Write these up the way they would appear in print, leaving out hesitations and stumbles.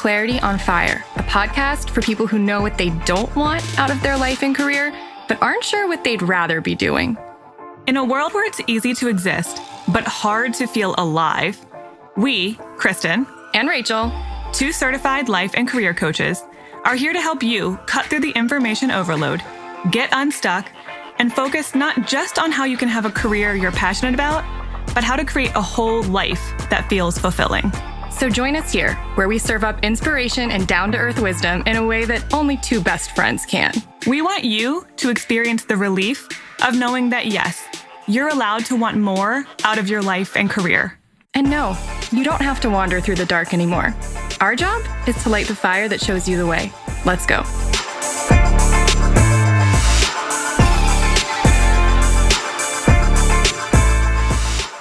Clarity on Fire, a podcast for people who know what they don't want out of their life and career, but aren't sure what they'd rather be doing. In a world where it's easy to exist, but hard to feel alive, we, Kristen and Rachel, two certified life and career coaches, are here to help you cut through the information overload, get unstuck, and focus not just on how you can have a career you're passionate about, but how to create a whole life that feels fulfilling. So join us here, where we serve up inspiration and down-to-earth wisdom in a way that only two best friends can. We want you to experience the relief of knowing that, yes, you're allowed to want more out of your life and career. And no, you don't have to wander through the dark anymore. Our job is to light the fire that shows you the way. Let's go.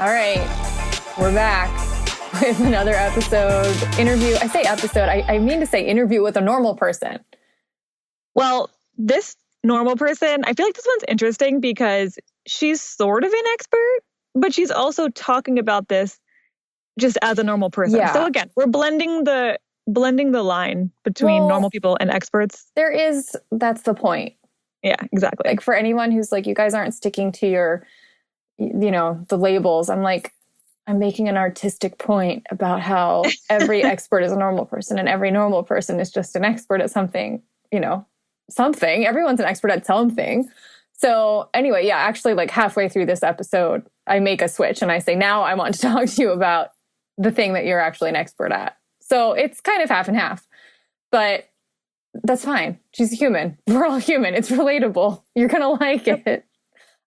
All right, we're back with another episode, interview. I say episode, I mean to say interview with a normal person. Well, this normal person, I feel like this one's interesting because she's sort of an expert, but she's also talking about this just as a normal person. Yeah. So again, we're blending the line between normal people and experts. That's the point. Yeah, exactly. Like for anyone who's like, you guys aren't sticking to your, the labels. I'm making an artistic point about how every expert is a normal person and every normal person is just an expert at something, something. Everyone's an expert at something. So anyway, yeah, actually like halfway through this episode, I make a switch and I say, now I want to talk to you about the thing that you're actually an expert at. So it's kind of half and half, but that's fine. She's human. We're all human. It's relatable. You're going to like it.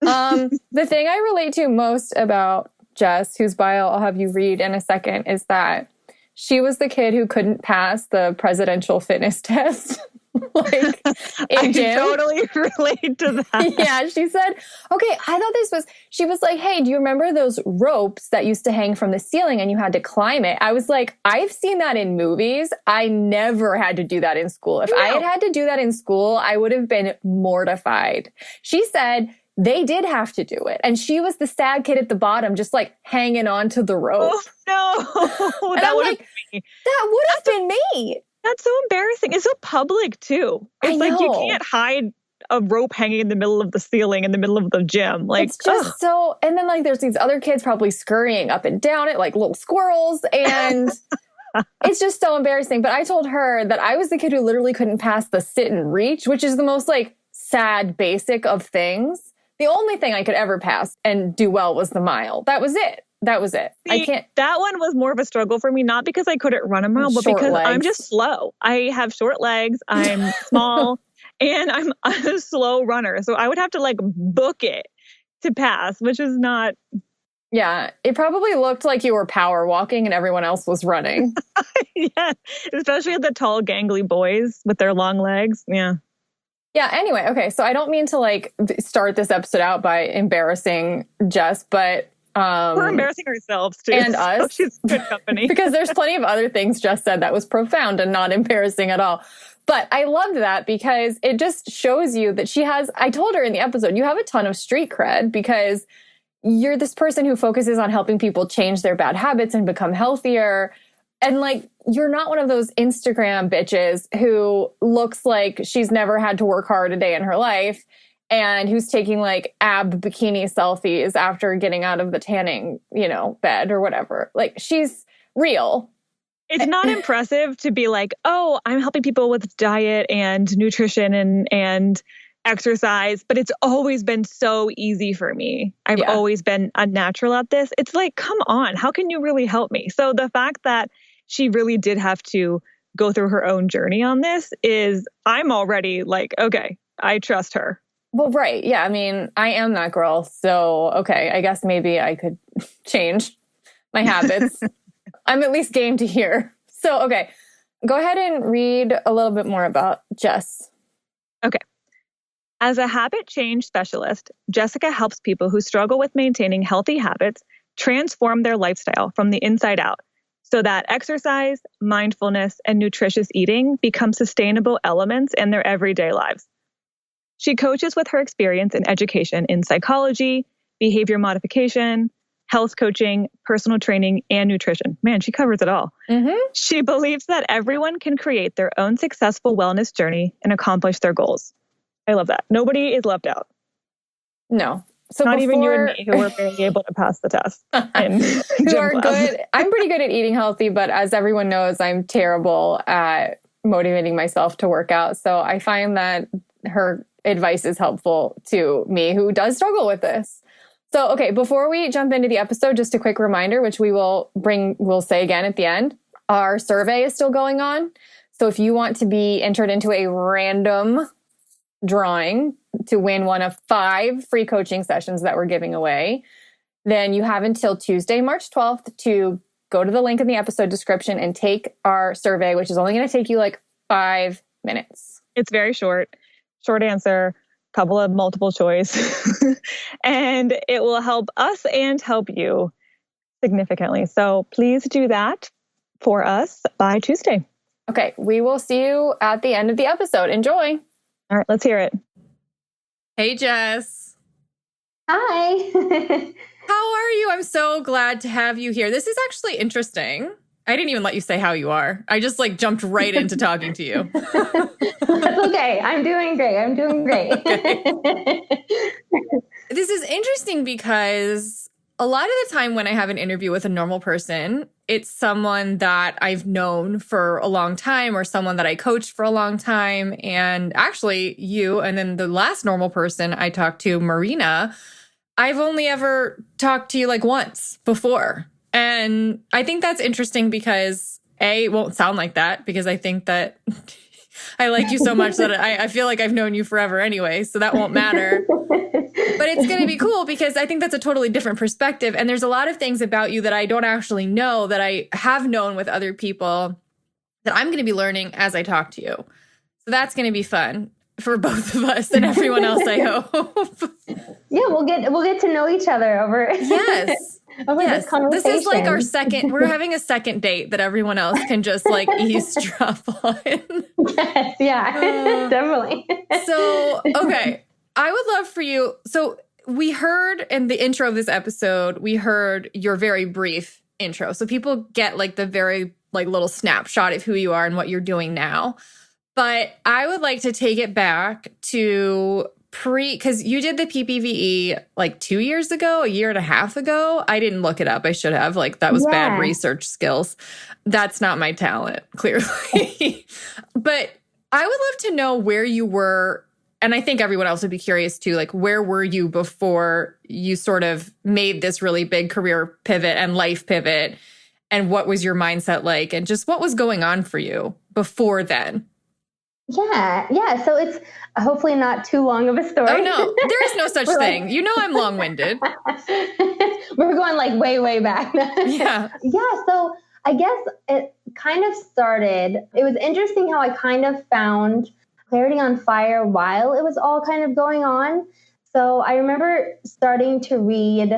The thing I relate to most about Jes, whose bio I'll have you read in a second, is that she was the kid who couldn't pass the presidential fitness test. I totally relate to that. Yeah, she said, okay, I thought she was like, hey, do you remember those ropes that used to hang from the ceiling and you had to climb it? I was like, I've seen that in movies. I never had to do that in school. If I had to do that in school, I would have been mortified. She said they did have to do it. And she was the sad kid at the bottom, just like hanging on to the rope. Oh, no. That would have been me. That would have been me. That's so embarrassing. It's so public, too. It's like you can't hide a rope hanging in the middle of the ceiling in the middle of the gym. Like, it's just so... And then, like, there's these other kids probably scurrying up and down it like little squirrels. And it's just so embarrassing. But I told her that I was the kid who literally couldn't pass the sit and reach, which is the most, like, sad basic of things. The only thing I could ever pass and do well was the mile. That was it. See, that one was more of a struggle for me, not because I couldn't run a mile, but because I'm just slow. I have short legs, I'm small, and I'm a slow runner. So I would have to like book it to pass, which is not... Yeah, it probably looked like you were power walking and everyone else was running. Yeah, especially the tall, gangly boys with their long legs. Yeah. Yeah, anyway, okay, so I don't mean to like start this episode out by embarrassing Jes, but... we're embarrassing ourselves too. And us. So she's good company. Because there's plenty of other things Jes said that was profound and not embarrassing at all. But I loved that because it just shows you that I told her in the episode, you have a ton of street cred because you're this person who focuses on helping people change their bad habits and become healthier. And like, you're not one of those Instagram bitches who looks like she's never had to work hard a day in her life and who's taking like ab bikini selfies after getting out of the tanning, bed or whatever. Like, she's real. It's not impressive to be like, oh, I'm helping people with diet and nutrition and exercise, but it's always been so easy for me. I've always been a natural at this. It's like, come on, how can you really help me? So the fact that she really did have to go through her own journey on this I'm already like, okay, I trust her. Well, right. Yeah. I mean, I am that girl. So, okay, I guess maybe I could change my habits. I'm at least game to hear. So, okay, go ahead and read a little bit more about Jes. Okay. As a habit change specialist, Jessica helps people who struggle with maintaining healthy habits transform their lifestyle from the inside out so that exercise, mindfulness, and nutritious eating become sustainable elements in their everyday lives. She coaches with her experience and education in psychology, behavior modification, health coaching, personal training, and nutrition. Man, she covers it all. Mm-hmm. She believes that everyone can create their own successful wellness journey and accomplish their goals. I love that. Nobody is left out. No. So not even you and me, who were barely able to pass the test. Who are good. I'm pretty good at eating healthy, but as everyone knows, I'm terrible at motivating myself to work out. So I find that her advice is helpful to me, who does struggle with this. So, okay, before we jump into the episode, just a quick reminder, which we'll say again at the end, our survey is still going on. So if you want to be entered into a random drawing to win one of 5 free coaching sessions that we're giving away, then you have until Tuesday, March 12th to go to the link in the episode description and take our survey, which is only going to take you like 5 minutes. It's very short answer, couple of multiple choice, and it will help us and help you significantly. So please do that for us by Tuesday. Okay, we will see you at the end of the episode. Enjoy. All right, let's hear it. Hey, Jess. Hi. How are you? I'm so glad to have you here. This is actually interesting. I didn't even let you say how you are. I just jumped right into talking to you. That's okay. I'm doing great. Okay. This is interesting because a lot of the time when I have an interview with a normal person, it's someone that I've known for a long time or someone that I coached for a long time. And actually you, and then the last normal person I talked to, Marina, I've only ever talked to you once before. And I think that's interesting because it won't sound like that because I think that I like you so much that I feel like I've known you forever anyway. So that won't matter. But it's going to be cool because I think that's a totally different perspective. And there's a lot of things about you that I don't actually know that I have known with other people that I'm going to be learning as I talk to you. So that's going to be fun for both of us and everyone else, I hope. Yeah, we'll get to know each other over this conversation. This is our second, we're having a second date that everyone else can just eavesdrop on. Yes, yeah, definitely. So, okay. I would love for you. So we heard in the intro of this episode, we heard your very brief intro. So people get the very little snapshot of who you are and what you're doing now. But I would like to take it back to because you did the PPVE 2 years ago, a year and a half ago. I didn't look it up. I should have. That was bad research skills. That's not my talent, clearly. But I would love to know where you were. And I think everyone else would be curious too, where were you before you sort of made this really big career pivot and life pivot? And what was your mindset like? And just what was going on for you before then? Yeah. So it's hopefully not too long of a story. Oh, no, there is no such thing. You know I'm long-winded. We're going way, way back. Yeah. Yeah. So I guess it kind of started, it was interesting how I kind of found clarity on fire while it was all kind of going on. So I remember starting to read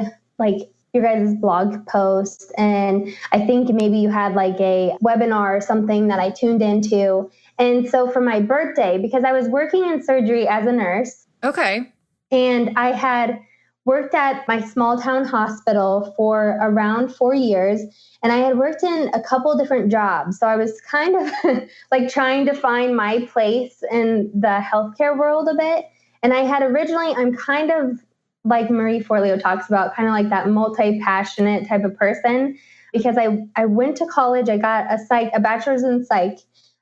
your guys' blog posts, and I think maybe you had a webinar or something that I tuned into. And so for my birthday, because I was working in surgery as a nurse. Okay. And I had worked at my small town hospital for around 4 years. And I had worked in a couple different jobs. So I was kind of trying to find my place in the healthcare world a bit. And I had originally, I'm kind of like Marie Forleo talks about, kind of that multi-passionate type of person, because I went to college, I got a bachelor's in psych,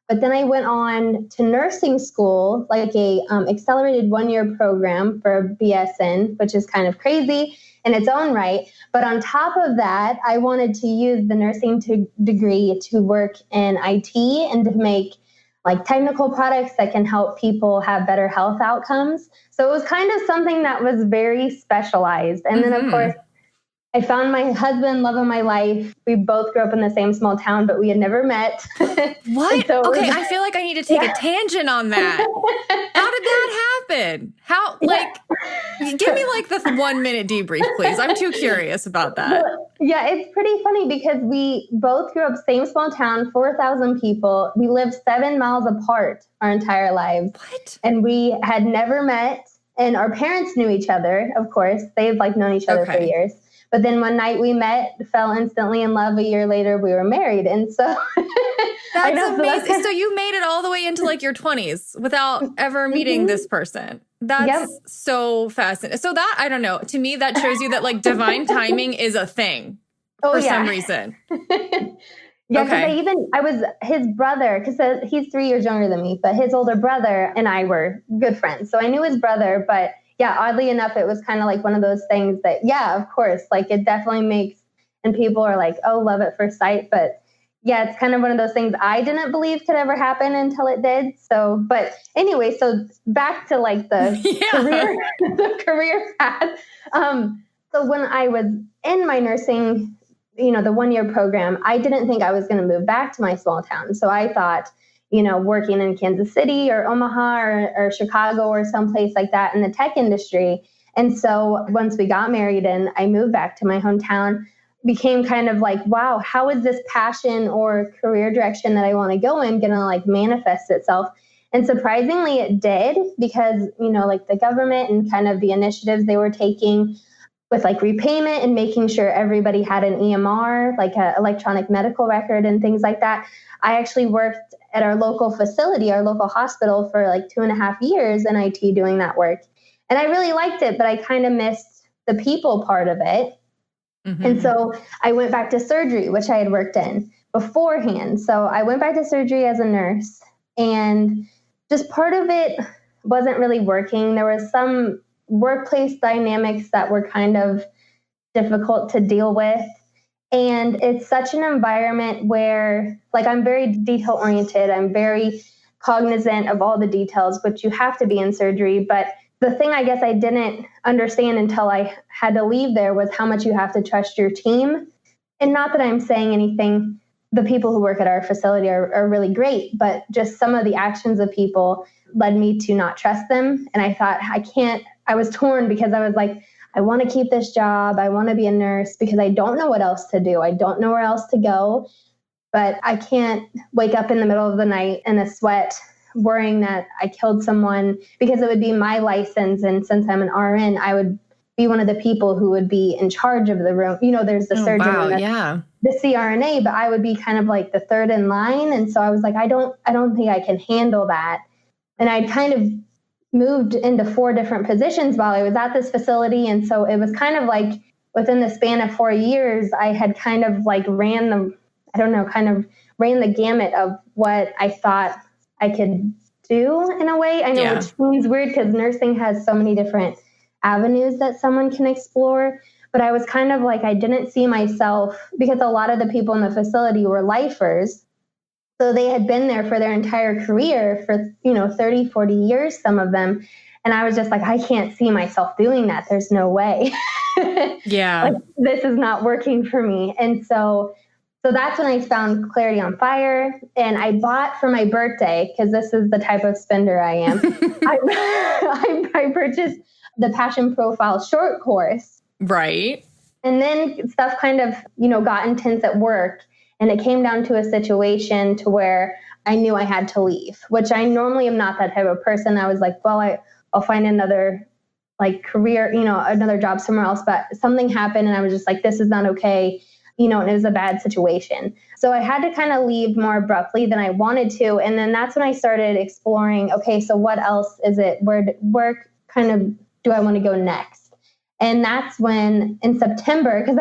but then I went on to nursing school, a accelerated 1-year program for BSN, which is kind of crazy in its own right. But on top of that, I wanted to use the nursing degree to work in IT and to make technical products that can help people have better health outcomes. So it was kind of something that was very specialized. And then, of course, I found my husband, love of my life. We both grew up in the same small town, but we had never met. What? So okay, I feel like I need to take a tangent on that. How did that happen? How, give me the 1 minute debrief, please. I'm too curious about that. Yeah, it's pretty funny because we both grew up same small town, 4,000 people. We lived 7 miles apart our entire lives. What? And we had never met. And our parents knew each other, of course. They've known each other for years. But then one night we met, fell instantly in love. A year later, we were married. And so that's amazing. So you made it all the way into like your 20s without ever meeting this person. That's so fascinating. So that, I don't know, to me, that shows you that like divine timing is a thing for some reason. Yeah, because I was his brother, because he's 3 years younger than me, but his older brother and I were good friends. So I knew his brother, but yeah, oddly enough, it was kind of like one of those things that, yeah, of course, like it definitely makes, and people are like, oh, love at first sight. But yeah, it's kind of one of those things I didn't believe could ever happen until it did. So, but anyway, so back to like the career path. So when I was in my nursing, the 1-year program, I didn't think I was going to move back to my small town. So I thought, working in Kansas City or Omaha or Chicago or someplace like that in the tech industry. And so once we got married and I moved back to my hometown, became kind of like, wow, how is this passion or career direction that I want to go in going to like manifest itself? And surprisingly, it did, because, like the government and kind of the initiatives they were taking with like repayment and making sure everybody had an EMR, like an electronic medical record and things like that. I actually worked at our local facility, our local hospital, for like 2.5 years in IT doing that work. And I really liked it, but I kind of missed the people part of it. Mm-hmm. And so I went back to surgery, which I had worked in beforehand. So I went back to surgery as a nurse, and just part of it wasn't really working. There was some workplace dynamics that were kind of difficult to deal with. And it's such an environment where, like, I'm very detail oriented. I'm very cognizant of all the details, which you have to be in surgery. But the thing I guess I didn't understand until I had to leave there was how much you have to trust your team. And not that I'm saying anything, the people who work at our facility are really great, but just some of the actions of people led me to not trust them. And I thought, I was torn, because I was like, I want to keep this job. I want to be a nurse because I don't know what else to do. I don't know where else to go, but I can't wake up in the middle of the night in a sweat worrying that I killed someone, because it would be my license. And since I'm an RN, I would be one of the people who would be in charge of the room. There's the surgeon and the CRNA, but I would be kind of like the third in line. And so I was like, I don't think I can handle that. And I kind of moved into 4 different positions while I was at this facility. And so it was kind of like within the span of 4 years, I had kind of like ran the gamut of what I thought I could do in a way. I know, which seems weird because nursing has so many different avenues that someone can explore. But I was kind of like, I didn't see myself, because a lot of the people in the facility were lifers. So they had been there for their entire career for, 30, 40 years, some of them. And I was just like, I can't see myself doing that. There's no way. Yeah. Like, this is not working for me. And so that's when I found Clarity on Fire. And I bought for my birthday, because this is the type of spender I am. I purchased the Passion Profile short course. Right. And then stuff kind of, got intense at work. And it came down to a situation to where I knew I had to leave, which I normally am not that type of person. I was like, well, I'll find another like career, another job somewhere else. But something happened and I was just like, this is not okay. And it was a bad situation. So I had to kind of leave more abruptly than I wanted to. And then that's when I started exploring, okay, so what else is it? Where kind of do I want to go next? And that's when in September, because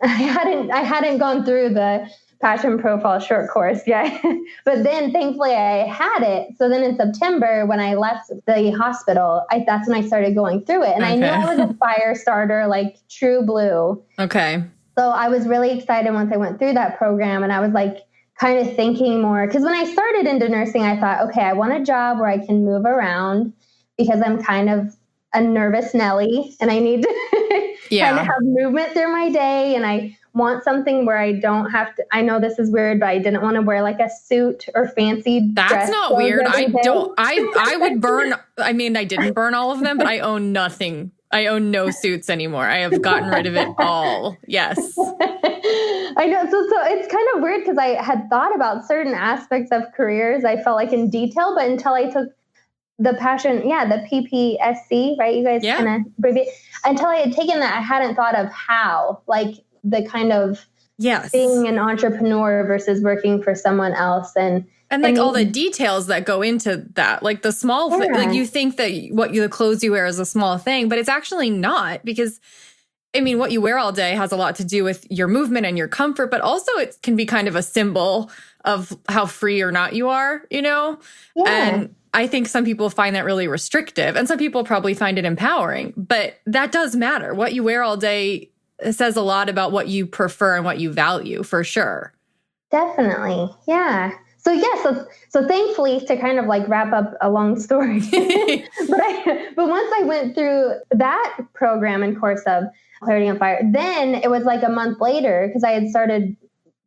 I hadn't gone through the Passion Profile short course yet, but then thankfully I had it. So then in September, when I left the hospital, that's when I started going through it. And I knew I was a fire starter, like true blue. Okay. So I was really excited once I went through that program, and I was like kind of thinking more, because when I started into nursing, I thought, okay, I want a job where I can move around, because I'm kind of a nervous Nelly and I need to kind of have movement through my day. And I want something where I don't have to, I know this is weird, but I didn't want to wear like a suit or fancy dress. That's not weird. I would burn, I didn't burn all of them, but I own nothing. I own no suits anymore. I have gotten rid of it all. Yes. I know. So it's kind of weird, because I had thought about certain aspects of careers, I felt like in detail, but until I took the passion, the PPSC, right? You guys kind of abbreviate. Until I had taken that, I hadn't thought of how, like the kind of being an entrepreneur versus working for someone else. And like all the details that go into that, like the small thing, like you think that the clothes you wear is a small thing, but it's actually not, because I mean, what you wear all day has a lot to do with your movement and your comfort, but also it can be kind of a symbol of how free or not you are, you know? Yeah. And I think some people find that really restrictive, and some people probably find it empowering, but that does matter. What you wear all day says a lot about what you prefer and what you value, for sure. Definitely. Yeah. So thankfully, to kind of like wrap up a long story, but once I went through that program and course of Clarity on Fire, then it was like a month later, because I had started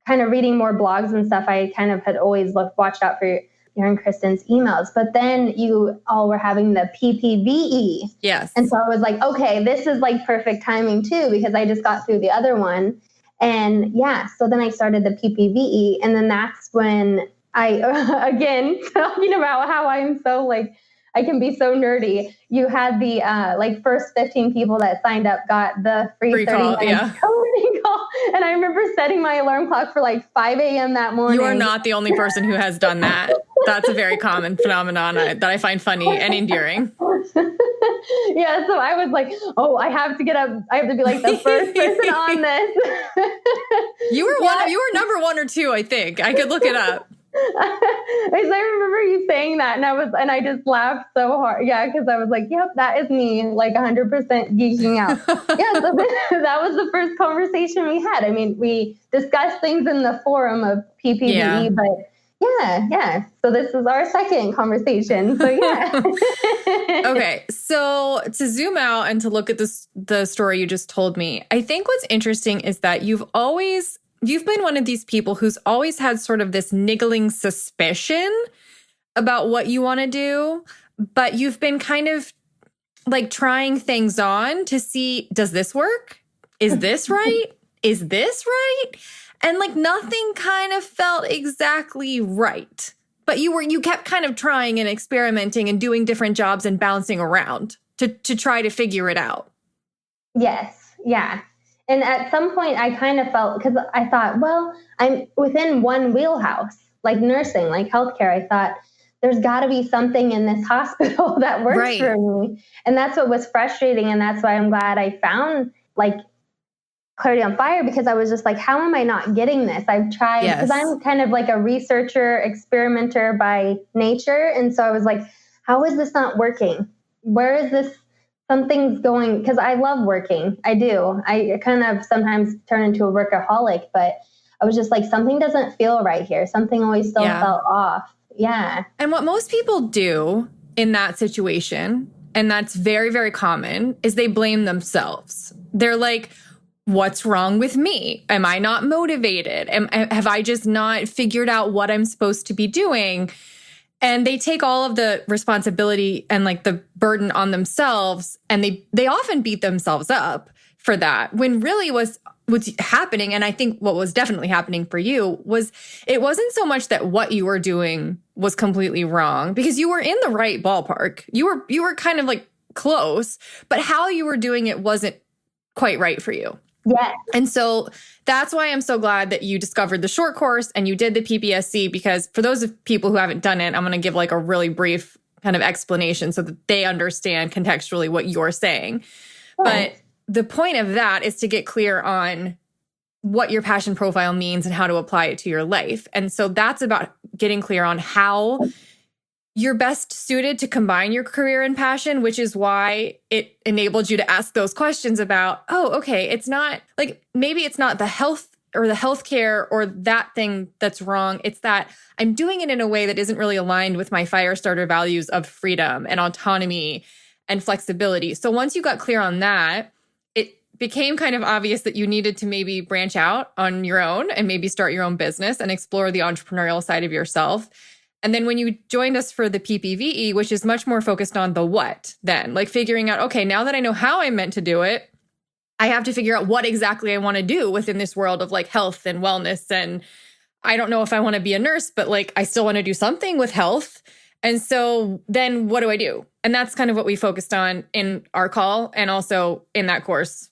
kind of reading more blogs and stuff. I kind of had always watched out for your and Kristen's emails, but then you all were having the PPVE. Yes. And so I was like, okay, this is like perfect timing too, because I just got through the other one. And so then I started the PPVE, and then that's when I, again, talking about how I'm so like, I can be so nerdy. You had the first 15 people that signed up got the free 30 minutes coding call. And I remember setting my alarm clock for like 5 a.m. that morning. You are not the only person who has done that. That's a very common phenomenon that I find funny and endearing. Yeah, so I was like, oh, I have to get up. I have to be like the first person on this. You were number 1 or 2, I think. I could look it up. I remember you saying that, and I just laughed so hard. Yeah, because I was like, yep, that is me, like 100% geeking out. So that was the first conversation we had. I mean, we discussed things in the forum of PPVE, but yeah. So this is our second conversation. So yeah. Okay, so to zoom out and to look at the story you just told me, I think what's interesting is that you've been one of these people who's always had sort of this niggling suspicion about what you want to do, but you've been kind of like trying things on to see, does this work? Is this right? Is this right? And like nothing kind of felt exactly right. But you kept kind of trying and experimenting and doing different jobs and bouncing around to try to figure it out. Yes. Yeah. And at some point I kind of felt, because I thought, well, I'm within one wheelhouse, like nursing, like healthcare. I thought there's got to be something in this hospital that works for me. And that's what was frustrating. And that's why I'm glad I found like Clarity on Fire, because I was just like, how am I not getting this? I've tried, because I'm kind of like a researcher, experimenter by nature. And so I was like, how is this not working? Where is this? Something's going, because I love working. I do. I kind of sometimes turn into a workaholic, but I was just like, something doesn't feel right here. Something always still felt off. Yeah. And what most people do in that situation, and that's very, very common, is they blame themselves. They're like, what's wrong with me? Am I not motivated? Have I just not figured out what I'm supposed to be doing? And they take all of the responsibility and like the burden on themselves, and they often beat themselves up for that, when really what's happening, and I think what was definitely happening for you, was it wasn't so much that what you were doing was completely wrong, because you were in the right ballpark. You were kind of like close, but how you were doing it wasn't quite right for you. Yeah. And so that's why I'm so glad that you discovered the short course and you did the PPSC, because for those of people who haven't done it, I'm going to give like a really brief kind of explanation so that they understand contextually what you're saying. Right. But the point of that is to get clear on what your passion profile means and how to apply it to your life. And so that's about getting clear on how you're best suited to combine your career and passion, which is why it enabled you to ask those questions about, oh, okay, it's not like, maybe it's not the health or the healthcare or that thing that's wrong. It's that I'm doing it in a way that isn't really aligned with my fire starter values of freedom and autonomy and flexibility. So once you got clear on that, it became kind of obvious that you needed to maybe branch out on your own and maybe start your own business and explore the entrepreneurial side of yourself. And then when you joined us for the PPVE, which is much more focused on the what then, like figuring out, okay, now that I know how I'm meant to do it, I have to figure out what exactly I want to do within this world of like health and wellness. And I don't know if I want to be a nurse, but like I still want to do something with health. And so then what do I do? And that's kind of what we focused on in our call and also in that course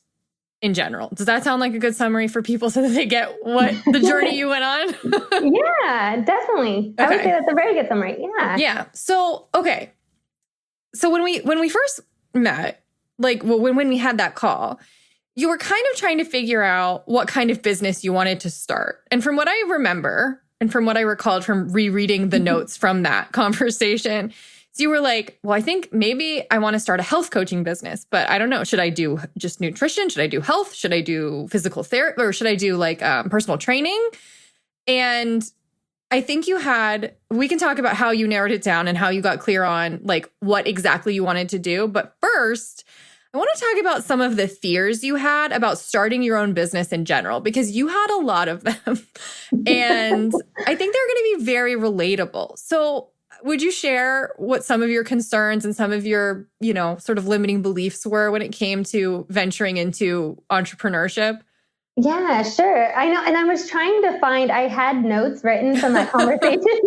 in general. Does that sound like a good summary for people so that they get what the journey you went on? Yeah, definitely. Okay. I would say that's a very good summary. Yeah. Yeah. So, okay. So when we first met, like when we had that call, you were kind of trying to figure out what kind of business you wanted to start. And from what I remember, and from what I recalled from rereading the notes from that conversation, so you were like, well, I think maybe I want to start a health coaching business, but I don't know. Should I do just nutrition? Should I do health? Should I do physical therapy? Or should I do like personal training? And I think we can talk about how you narrowed it down and how you got clear on like what exactly you wanted to do. But first, I want to talk about some of the fears you had about starting your own business in general, because you had a lot of them. And I think they're going to be very relatable. So would you share what some of your concerns and some of your, sort of limiting beliefs were when it came to venturing into entrepreneurship? Yeah, sure. I know. And I was trying to I had notes written from that conversation.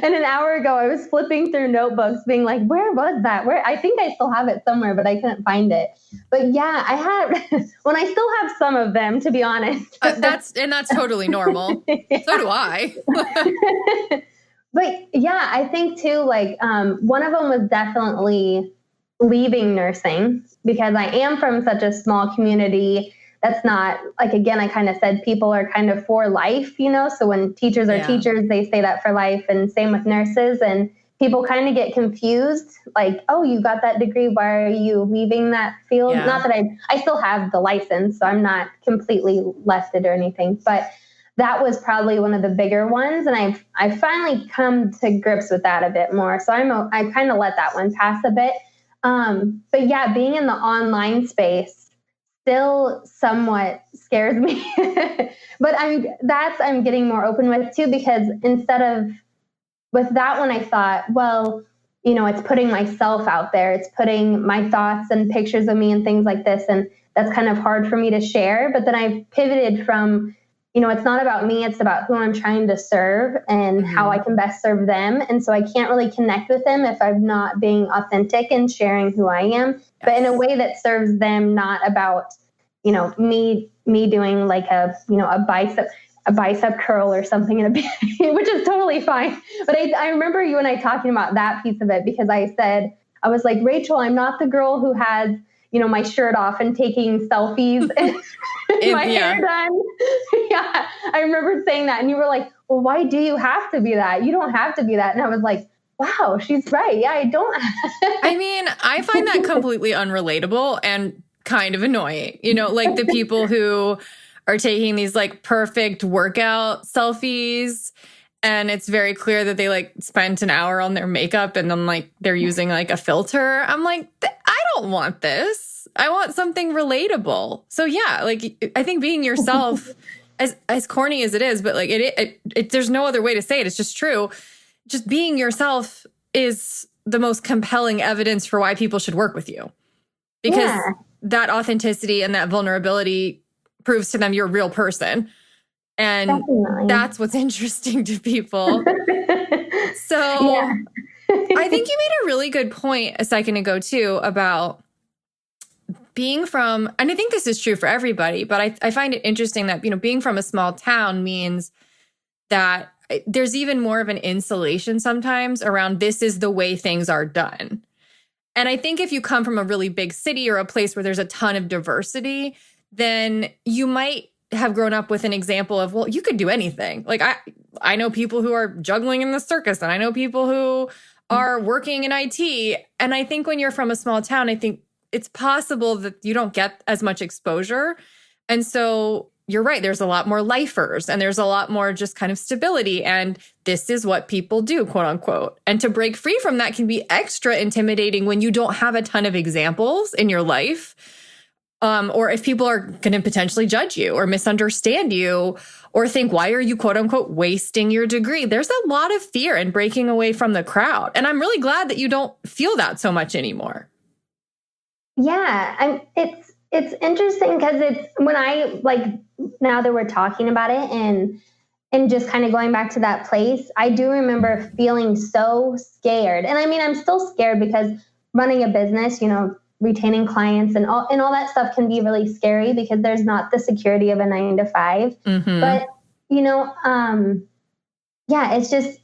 And an hour ago, I was flipping through notebooks being like, where was that? I think I still have it somewhere, but I couldn't find it. But yeah, I I still have some of them, to be honest. That's totally normal. Yeah. So do I. But yeah, I think too, like one of them was definitely leaving nursing, because I am from such a small community. That's not like, again, I kind of said people are kind of for life, so when teachers are teachers, they say that for life, and same with nurses. And people kind of get confused, like, oh, you got that degree, why are you leaving that field? Yeah. Not that I still have the license, so I'm not completely left it or anything, but that was probably one of the bigger ones. And I finally come to grips with that a bit more. So I kind of let that one pass a bit. But yeah, being in the online space still somewhat scares me, but I'm getting more open with too, because with that one, I thought, well, it's putting myself out there. It's putting my thoughts and pictures of me and things like this. And that's kind of hard for me to share. But then I pivoted from, it's not about me, it's about who I'm trying to serve and how I can best serve them. And so I can't really connect with them if I'm not being authentic and sharing who I am, but in a way that serves them, not about, me doing like a bicep curl or something in a bikini, which is totally fine. But I remember you and I talking about that piece of it, because I was like, Rachel, I'm not the girl who has, my shirt off and taking selfies and my hair done. Yeah. I remember saying that. And you were like, well, why do you have to be that? You don't have to be that. And I was like, wow, she's right. Yeah, I don't. I mean, I find that completely unrelatable and kind of annoying. Like the people who are taking these like perfect workout selfies, and it's very clear that they like spent an hour on their makeup and then like they're using like a filter. I'm like, I don't want this. I want something relatable. So yeah, like I think being yourself, as corny as it is, but like it there's no other way to say it. It's just true. Just being yourself is the most compelling evidence for why people should work with you, because that authenticity and that vulnerability proves to them you're a real person. And that's what's interesting to people. So I think you made a really good point a second ago too about being from, and I think this is true for everybody, but I find it interesting that, being from a small town means that there's even more of an insulation sometimes around this is the way things are done. And I think if you come from a really big city or a place where there's a ton of diversity, then you might have grown up with an example of, well, you could do anything. Like I know people who are juggling in the circus, and I know people who are working in IT. And I think when you're from a small town, I think it's possible that you don't get as much exposure. And so you're right, there's a lot more lifers and there's a lot more just kind of stability. And this is what people do, quote unquote. And to break free from that can be extra intimidating when you don't have a ton of examples in your life. Or if people are going to potentially judge you or misunderstand you or think, why are you, quote unquote, wasting your degree? There's a lot of fear in breaking away from the crowd. And I'm really glad that you don't feel that so much anymore. Yeah, it's interesting because it's when I, like, now that we're talking about it, and and just kind of going back to that place, I do remember feeling so scared. And I mean, I'm still scared because running a business, retaining clients and all that stuff can be really scary because there's not the security of a 9-to-5. Mm-hmm. But,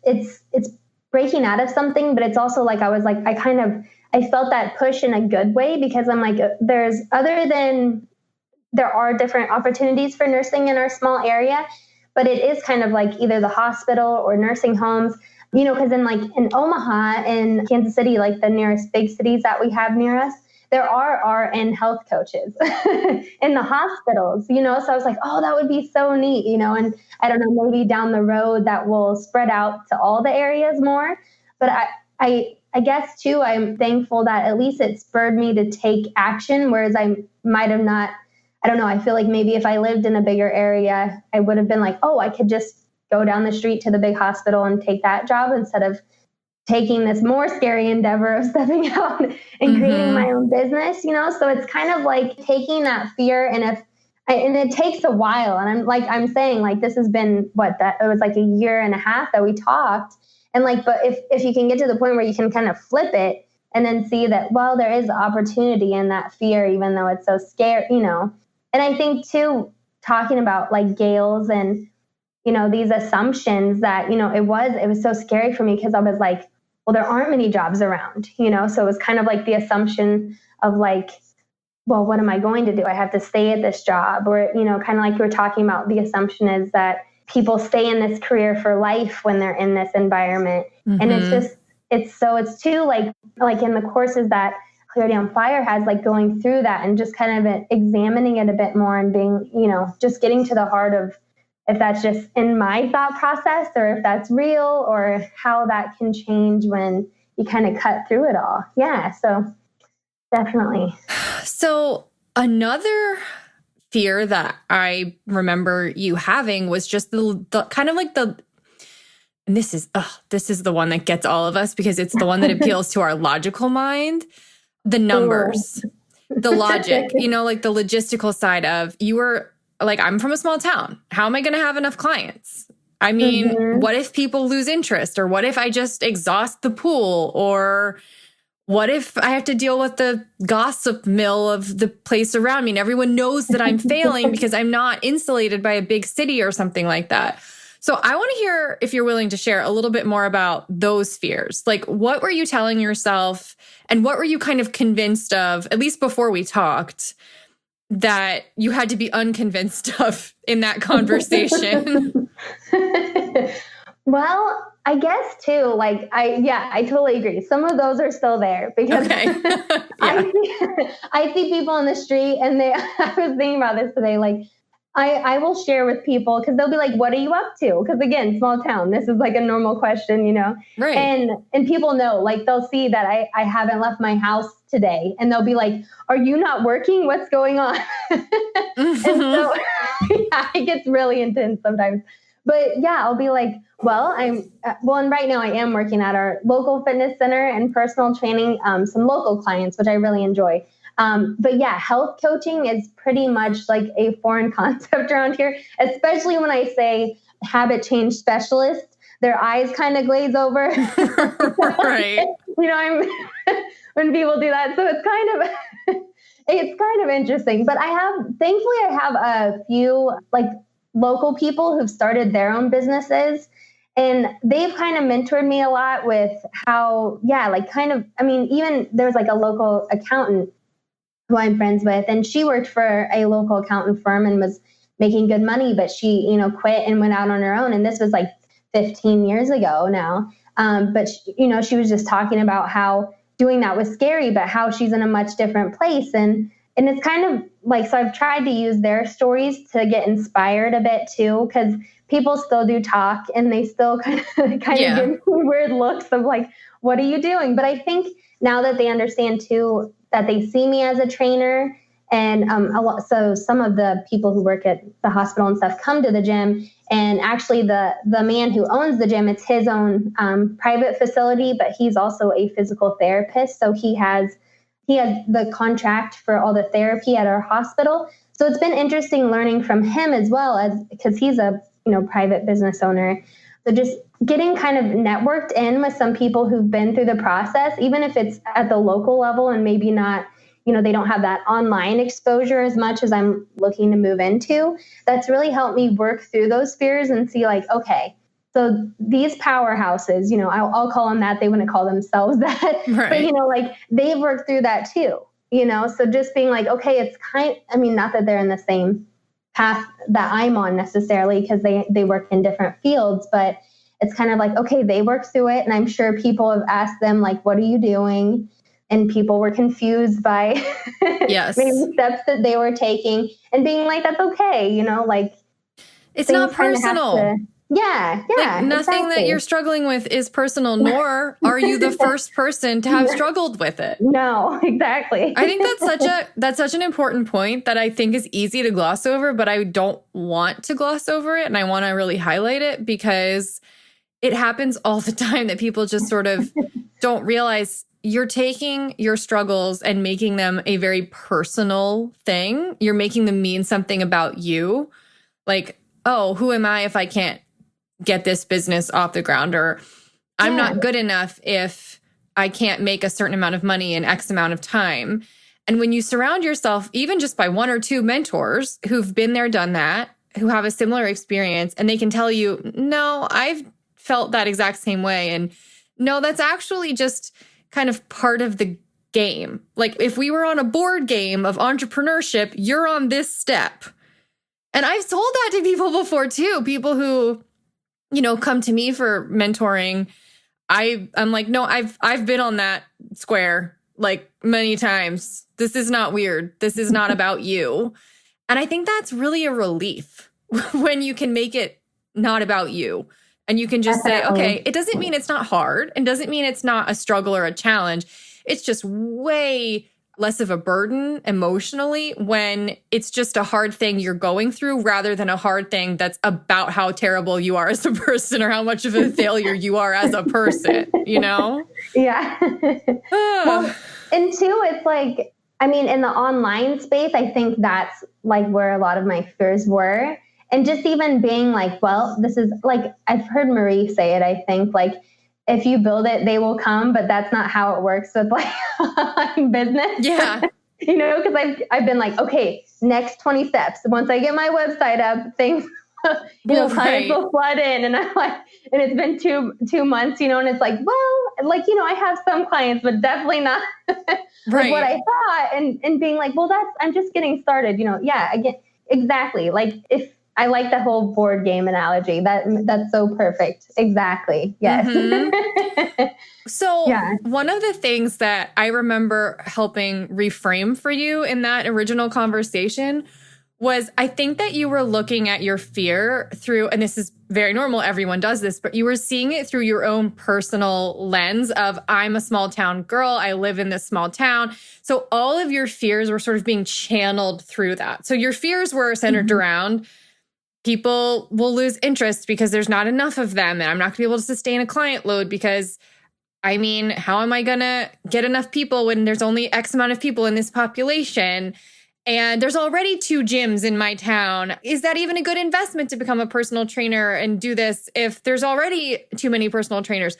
it's breaking out of something, but it's also like, I felt that push in a good way because I'm like, there are different opportunities for nursing in our small area, but it is kind of like either the hospital or nursing homes, because in Omaha and Kansas City, like the nearest big cities that we have near us, there are RN health coaches in the hospitals, so I was like, oh, that would be so neat, and I don't know, maybe down the road that will spread out to all the areas more. But I guess too, I'm thankful that at least it spurred me to take action, whereas I might have not. I don't know. I feel like maybe if I lived in a bigger area, I would have been like, oh, I could just go down the street to the big hospital and take that job instead of taking this more scary endeavor of stepping out and creating my own business, So it's kind of like taking that fear, and it takes a while. And I'm saying this has been it was like a year and a half that we talked. And but if you can get to the point where you can kind of flip it and then see that, well, there is opportunity in that fear, even though it's so scary, And I think too, talking about Gales and, these assumptions that, it was so scary for me because I was like, well, there aren't many jobs around, so it was kind of like the assumption of well, what am I going to do? I have to stay at this job, or, kind of like you were talking about, the assumption is that people stay in this career for life when they're in this environment. And it's too like in the courses that Clarity on Fire has, going through that and just kind of examining it a bit more and being, just getting to the heart of if that's just in my thought process or if that's real or how that can change when you kind of cut through it all. Yeah. So definitely. So another fear that I remember you having was just the kind of and this is the one that gets all of us because it's the one that appeals to our logical mind. The numbers, the logic, the logistical side of you were I'm from a small town. How am I going to have enough clients? I mean, what if people lose interest, or what if I just exhaust the pool, or what if I have to deal with the gossip mill of the place around me and everyone knows that I'm failing because I'm not insulated by a big city or something like that. So I want to hear, if you're willing to share a little bit more about those fears. What were you telling yourself and what were you kind of convinced of, at least before we talked, that you had to be unconvinced of in that conversation? Well, I guess too, I totally agree. Some of those are still there because I see people on the street and I was thinking about this today, I will share with people because they'll be like, what are you up to? Because again, small town, this is a normal question, Right. And people know, they'll see that I haven't left my house today and they'll be like, are you not working? What's going on? And so it gets really intense sometimes. But yeah, I'll be like, and right now I am working at our local fitness center and personal training, some local clients, which I really enjoy. But yeah, health coaching is pretty much a foreign concept around here, especially when I say habit change specialist, their eyes kind of glaze over. Right. When people do that. So it's kind of interesting, but thankfully I have a few local people who've started their own businesses. And they've kind of mentored me a lot with how, even there's a local accountant who I'm friends with, and she worked for a local accountant firm and was making good money, but she, quit and went out on her own. And this was 15 years ago now. But she was just talking about how doing that was scary, but how she's in a much different place. And it's kind of so I've tried to use their stories to get inspired a bit too, because people still do talk and they still kind of give me weird looks of what are you doing? But I think now that they understand too, that they see me as a trainer, and so some of the people who work at the hospital and stuff come to the gym, and actually the man who owns the gym, it's his own private facility, but he's also a physical therapist, so he has the contract for all the therapy at our hospital. So it's been interesting learning from him as well, as because he's a private business owner. So just getting kind of networked in with some people who've been through the process, even if it's at the local level and maybe not, they don't have that online exposure as much as I'm looking to move into. That's really helped me work through those fears and see like, okay, so these powerhouses, I'll call them that. They wouldn't call themselves that, right. But, like they've worked through that too, so just being like, okay, it's not that they're in the same path that I'm on necessarily because they work in different fields, but it's kind of like, okay, they work through it. And I'm sure people have asked them like, what are you doing? And people were confused by yes. maybe steps that they were taking and being like, that's okay. Like it's not personal. Yeah. Like nothing exactly. that you're struggling with is personal, nor are you the first person to have struggled with it. No, exactly. I think that's such an important point that I think is easy to gloss over, but I don't want to gloss over it. And I want to really highlight it because it happens all the time that people just sort of don't realize you're taking your struggles and making them a very personal thing. You're making them mean something about you. Like, oh, who am I if I can't get this business off the ground? Or I'm not good enough if I can't make a certain amount of money in X amount of time. And when you surround yourself, even just by one or two mentors who've been there, done that, who have a similar experience, and they can tell you, no, I've felt that exact same way. And no, that's actually just kind of part of the game. Like if we were on a board game of entrepreneurship, you're on this step. And I've told that to people before too. People who, come to me for mentoring. I'm like, no, I've been on that square like many times. This is not weird. This is not about you. And I think that's really a relief when you can make it not about you. And you can just say, okay, it doesn't mean it's not hard and doesn't mean it's not a struggle or a challenge. It's just way less of a burden emotionally when it's just a hard thing you're going through rather than a hard thing that's about how terrible you are as a person or how much of a failure you are as a person, Yeah. Well, and two, it's like, in the online space, I think that's like where a lot of my fears were. And just even being like, well, this is like, I've heard Marie say it, I think, like, if you build it, they will come, but that's not how it works with like business. Yeah. Because I've been like, okay, next 20 steps. Once I get my website up, things, clients will flood in. And I'm like, and it's been 2 months, and it's like, well, like, I have some clients, but definitely not like what I thought. And being like, well, I'm just getting started, again, exactly. Like if, I like the whole board game analogy. That's so perfect. Exactly. Yes. Mm-hmm. So one of the things that I remember helping reframe for you in that original conversation was I think that you were looking at your fear through, and this is very normal, everyone does this, but you were seeing it through your own personal lens of I'm a small town girl. I live in this small town. So all of your fears were sort of being channeled through that. So your fears were centered around people will lose interest because there's not enough of them. And I'm not going to be able to sustain a client load because, how am I going to get enough people when there's only X amount of people in this population? And there's already 2 gyms in my town. Is that even a good investment to become a personal trainer and do this if there's already too many personal trainers?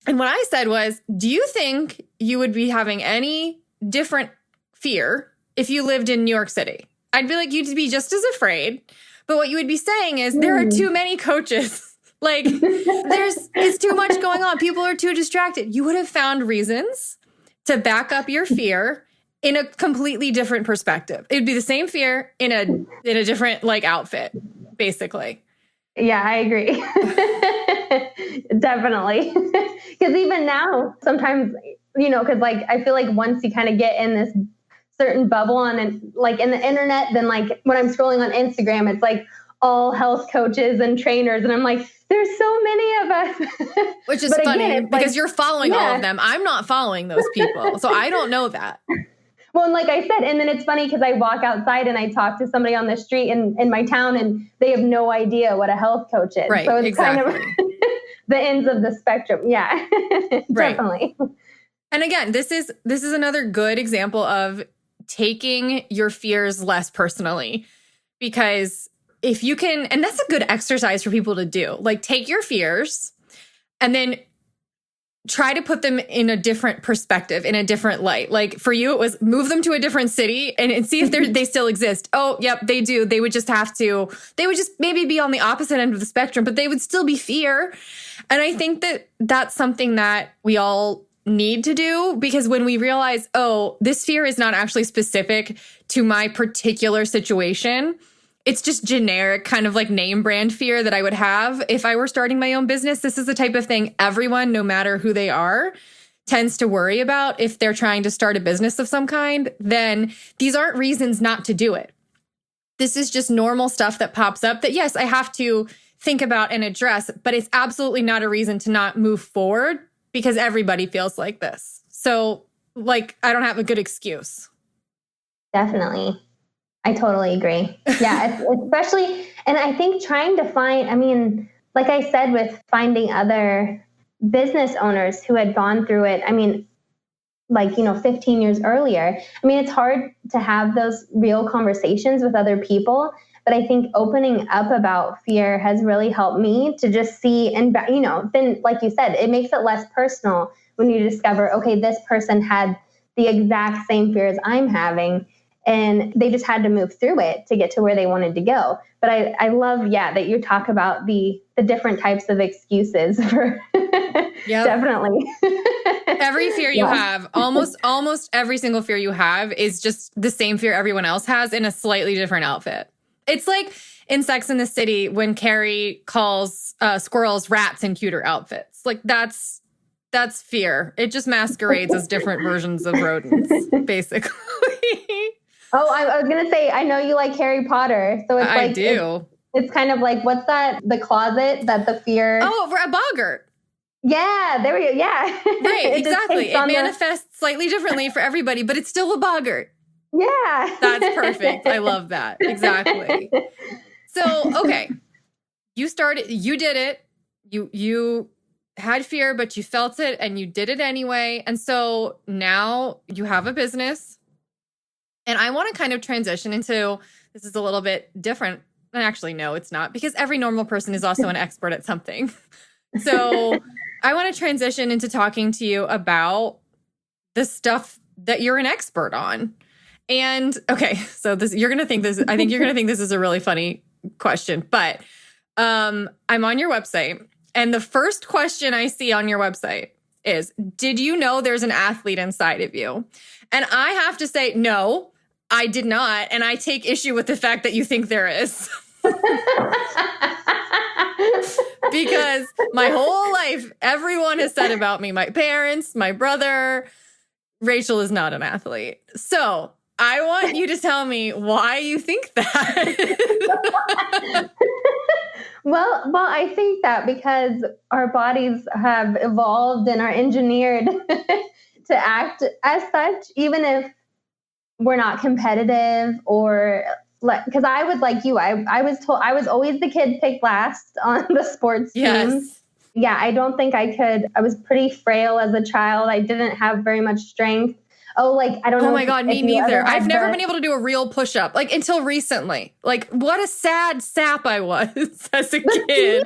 And what I said was, do you think you would be having any different fear if you lived in New York City? I'd be like, you'd be just as afraid. But what you would be saying is there are too many coaches. Like it's too much going on. People are too distracted. You would have found reasons to back up your fear in a completely different perspective. It would be the same fear in a different outfit, basically. Yeah, I agree. Definitely. Because even now, sometimes, because I feel like once you kind of get in this certain bubble on and like in the internet, then like when I'm scrolling on Instagram, it's like all health coaches and trainers. And I'm like, there's so many of us. Which is funny because you're following all of them. I'm not following those people. So I don't know that. Well, and like I said, and then it's funny because I walk outside and I talk to somebody on the street in my town and they have no idea what a health coach is. Right, so it's kind of the ends of the spectrum. Yeah, definitely. And again, this is another good example of taking your fears less personally, because if you can, and that's a good exercise for people to do, like take your fears and then try to put them in a different perspective, in a different light. Like for you, it was move them to a different city and see if they still exist. Oh, yep, they do. They would just maybe be on the opposite end of the spectrum, but they would still be fear. And I think that that's something that we all need to do, because when we realize, oh, this fear is not actually specific to my particular situation, it's just generic kind of like name brand fear that I would have if I were starting my own business. This is the type of thing everyone, no matter who they are, tends to worry about if they're trying to start a business of some kind. Then these aren't reasons not to do it. This is just normal stuff that pops up that, yes, I have to think about and address, but it's absolutely not a reason to not move forward, because everybody feels like this. So, like, I don't have a good excuse. Definitely. I totally agree. Yeah, especially, and I think trying to find, I mean, like I said, with finding other business owners who had gone through it, I mean, like, 15 years earlier, I mean, it's hard to have those real conversations with other people, but I think opening up about fear has really helped me to just see, and, then, like you said, it makes it less personal when you discover, okay, this person had the exact same fears I'm having, and they just had to move through it to get to where they wanted to go. But I love, that you talk about the different types of excuses for definitely. Every fear you have, almost every single fear you have is just the same fear everyone else has in a slightly different outfit. It's like in Sex and the City when Carrie calls squirrels rats in cuter outfits. Like that's fear. It just masquerades as different versions of rodents, basically. Oh, I was going to say, I know you like Harry Potter. So it's I do. It's kind of like, what's that? The closet that the fear. Oh, a boggart. Yeah, there we go. Yeah. Right, exactly. It manifests slightly differently for everybody, but it's still a boggart. Yeah. That's perfect. I love that. Exactly. So, okay. You did it. You had fear, but you felt it and you did it anyway. And so now you have a business. And I want to kind of transition into, this is a little bit different. And actually, no, it's not, because every normal person is also an expert at something. So I want to transition into talking to you about the stuff that you're an expert on. And okay, so I think you're going to think this is a really funny question, but I'm on your website. And the first question I see on your website is, did you know there's an athlete inside of you? And I have to say, no, I did not. And I take issue with the fact that you think there is. Because my whole life, everyone has said about me, my parents, my brother, Rachel is not an athlete. So I want you to tell me why you think that. Well, I think that because our bodies have evolved and are engineered to act as such, even if we're not competitive, or because I was like you, I was told I was always the kid picked last on the sports teams. Yeah, I don't think I could. I was pretty frail as a child. I didn't have very much strength. Oh, like, I don't know. Oh my God, me neither. I've never been able to do a real push-up, like, until recently. Like, what a sad sap I was as a kid.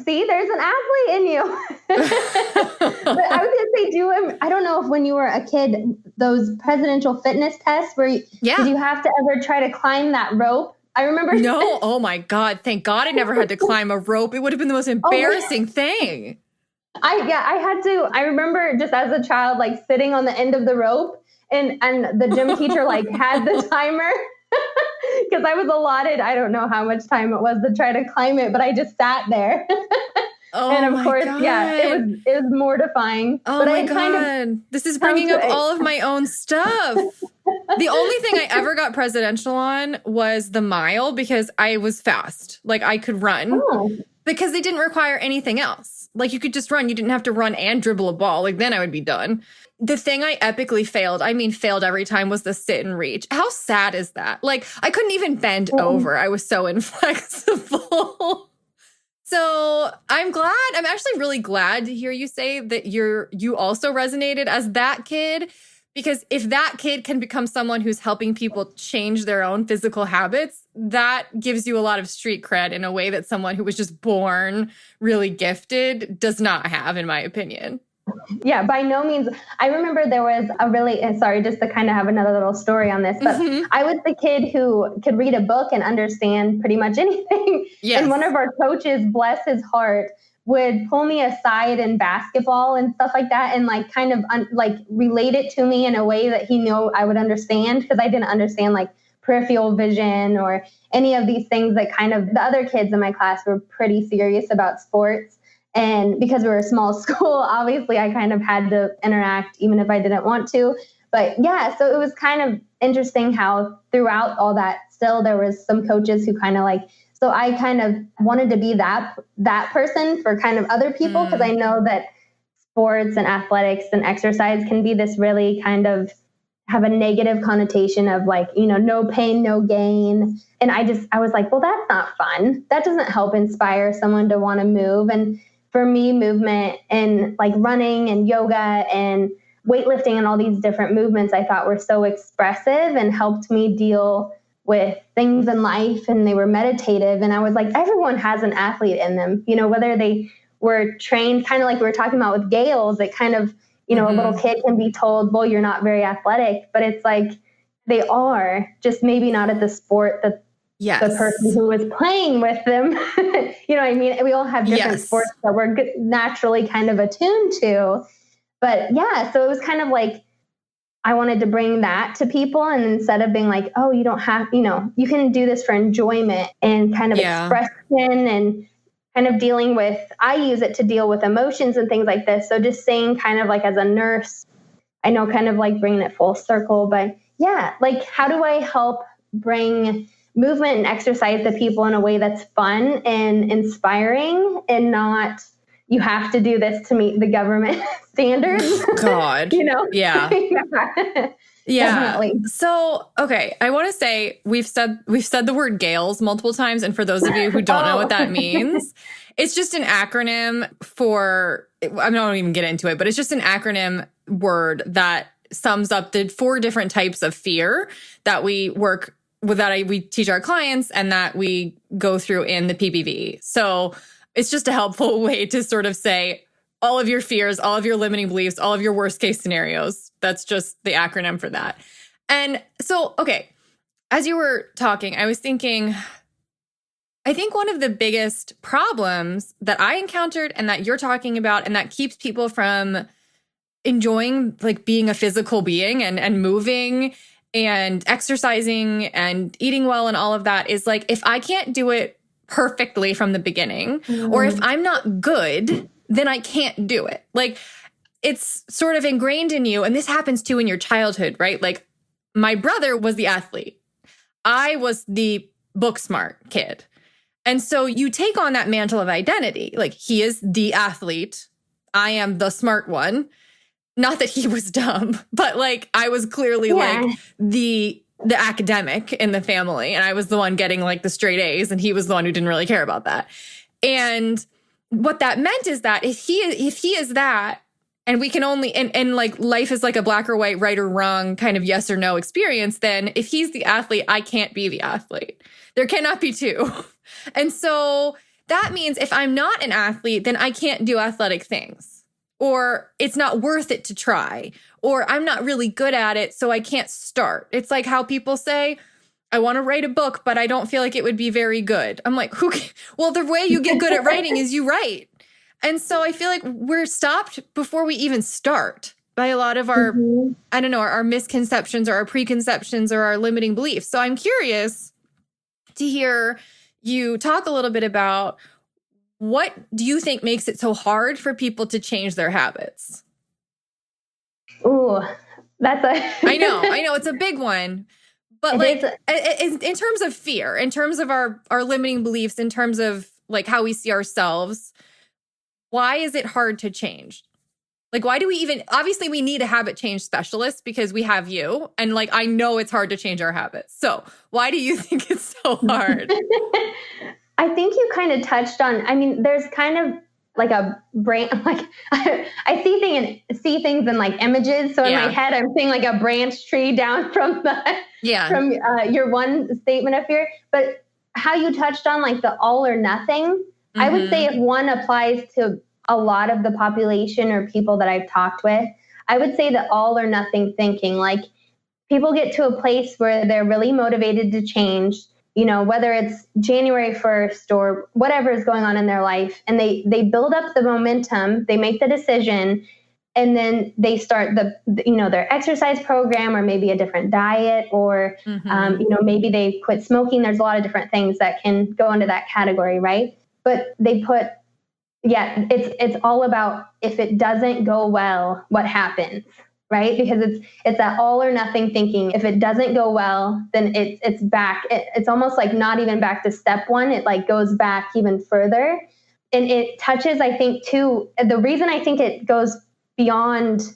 See, there's an athlete in you. But I was going to say, I don't know if when you were a kid, those presidential fitness tests where did you have to ever try to climb that rope? I remember. No. Oh my God. Thank God I never had to climb a rope. It would have been the most embarrassing thing. I had to. I remember just as a child, like sitting on the end of the rope, and the gym teacher like had the timer because I was allotted. I don't know how much time it was to try to climb it, but I just sat there. And of course, God. It was mortifying. Oh but my God. This is bringing up all of my own stuff. The only thing I ever got presidential on was the mile, because I was fast. Like, I could run. Oh. Because they didn't require anything else. Like, you could just run. You didn't have to run and dribble a ball. Like, then I would be done. The thing I epically failed every time, was the sit and reach. How sad is that? Like, I couldn't even bend over. I was so inflexible. So I'm actually really glad to hear you say that you also resonated as that kid, Because if that kid can become someone who's helping people change their own physical habits, that gives you a lot of street cred in a way that someone who was just born really gifted does not have, in my opinion. Yeah, by no means. I remember there was a really, sorry, just to kind of have another little story on this, but I was the kid who could read a book and understand pretty much anything. Yes. And one of our coaches, bless his heart, would pull me aside in basketball and stuff like that and like kind of like relate it to me in a way that he knew I would understand, because I didn't understand like peripheral vision or any of these things that kind of the other kids in my class were pretty serious about sports. And because we were a small school, obviously I kind of had to interact even if I didn't want to. But yeah, so it was kind of interesting how throughout all that still there was some coaches who kind of like, so I kind of wanted to be that person for kind of other people, because I know that sports and athletics and exercise can be this really kind of have a negative connotation of like, you know, no pain, no gain. And I was like, well, that's not fun. That doesn't help inspire someone to want to move. And for me, movement and like running and yoga and weightlifting and all these different movements I thought were so expressive and helped me deal with things in life, and they were meditative. And I was like, everyone has an athlete in them, you know, whether they were trained kind of like we were talking about with Gales, it kind of, you know, a little kid can be told, well, you're not very athletic, but it's like they are, just maybe not at the sport that the person who was playing with them, you know what I mean? We all have different sports that we're naturally kind of attuned to. But yeah, so it was kind of like, I wanted to bring that to people. And instead of being like, oh, you don't have, you know, you can do this for enjoyment and kind of expression and kind of dealing with, I use it to deal with emotions and things like this. So just saying kind of like as a nurse, I know kind of like bringing it full circle, but yeah, like how do I help bring movement and exercise to people in a way that's fun and inspiring and not, you have to do this to meet the government standards. God. You know? Yeah. Yeah. Definitely. So, okay. I want to say we've said the word Gales multiple times. And for those of you who don't know what that means, it's just an acronym for, I don't even get into it, but it's just an acronym word that sums up the 4 different types of fear that we work with, that we teach our clients and that we go through in the PPV. So it's just a helpful way to sort of say all of your fears, all of your limiting beliefs, all of your worst case scenarios. That's just the acronym for that. And so, okay, as you were talking, I was thinking, I think one of the biggest problems that I encountered and that you're talking about and that keeps people from enjoying like being a physical being and moving and exercising and eating well and all of that is like, if I can't do it perfectly from the beginning, or if I'm not good, then I can't do it. Like it's sort of ingrained in you. And this happens too in your childhood, right? Like my brother was the athlete. I was the book smart kid. And so you take on that mantle of identity. Like he is the athlete. I am the smart one. Not that he was dumb, but like I was clearly like the academic in the family. And I was the one getting like the straight A's and he was the one who didn't really care about that. And what that meant is that if he is that, and we can only, and like life is like a black or white, right or wrong kind of yes or no experience, then if he's the athlete, I can't be the athlete. There cannot be two. And so that means if I'm not an athlete, then I can't do athletic things. Or it's not worth it to try, or I'm not really good at it, so I can't start. It's like how people say, I want to write a book, but I don't feel like it would be very good. I'm like, well, the way you get good at writing is you write. And so I feel like we're stopped before we even start by a lot of our, I don't know, our misconceptions or our preconceptions or our limiting beliefs. So I'm curious to hear you talk a little bit about, what do you think makes it so hard for people to change their habits? Ooh, that's a... I know, it's a big one. But like, in terms of fear, in terms of our limiting beliefs, in terms of like how we see ourselves, why is it hard to change? Like, why do we even, obviously we need a habit change specialist because we have you. And like, I know it's hard to change our habits. So why do you think it's so hard? I think you kind of touched on, I mean, there's kind of like a brain, like I see things in like images. So in my head, I'm seeing like a branch tree down from your one statement of fear. But how you touched on like the all or nothing, I would say if one applies to a lot of the population or people that I've talked with, I would say the all or nothing thinking, like people get to a place where they're really motivated to change, you know, whether it's January 1st or whatever is going on in their life, and they build up the momentum, they make the decision, and then they start their exercise program or maybe a different diet or, maybe they quit smoking. There's a lot of different things that can go into that category, right? But they put, it's all about if it doesn't go well, what happens, right? Because it's that all or nothing thinking. If it doesn't go well, then it's back. It's almost like not even back to step one. It like goes back even further. And it touches, I think, too, the reason I think it goes beyond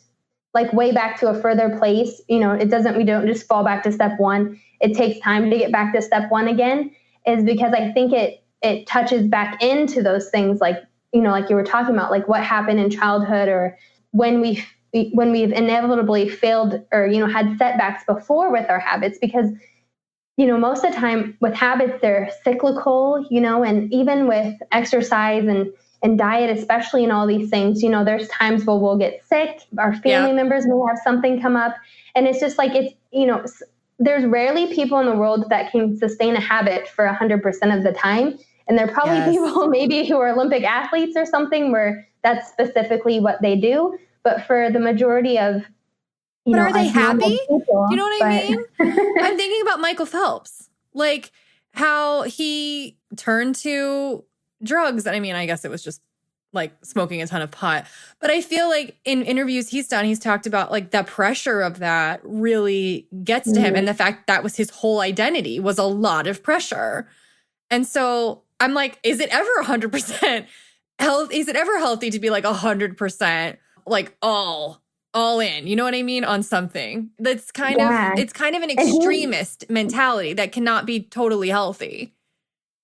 like way back to a further place, we don't just fall back to step one. It takes time to get back to step one again, is because I think it touches back into those things like you were talking about, like what happened in childhood or when we've inevitably failed or, had setbacks before with our habits, because, most of the time with habits, they're cyclical, and even with exercise and diet, especially in all these things, there's times where we'll get sick, our family members may have something come up. And it's just like, there's rarely people in the world that can sustain a habit for 100% of the time. And there are probably people maybe who are Olympic athletes or something where that's specifically what they do. But for the majority of, are they happy? People, you know what I mean? I'm thinking about Michael Phelps, like how he turned to drugs. I mean, I guess it was just like smoking a ton of pot. But I feel like in interviews he's done, he's talked about like the pressure of that really gets to him. And the fact that was his whole identity was a lot of pressure. And so I'm like, is it ever 100% health? Is it ever healthy to be like 100% like all in? You know what I mean? On something that's it's kind of an extremist mentality that cannot be totally healthy.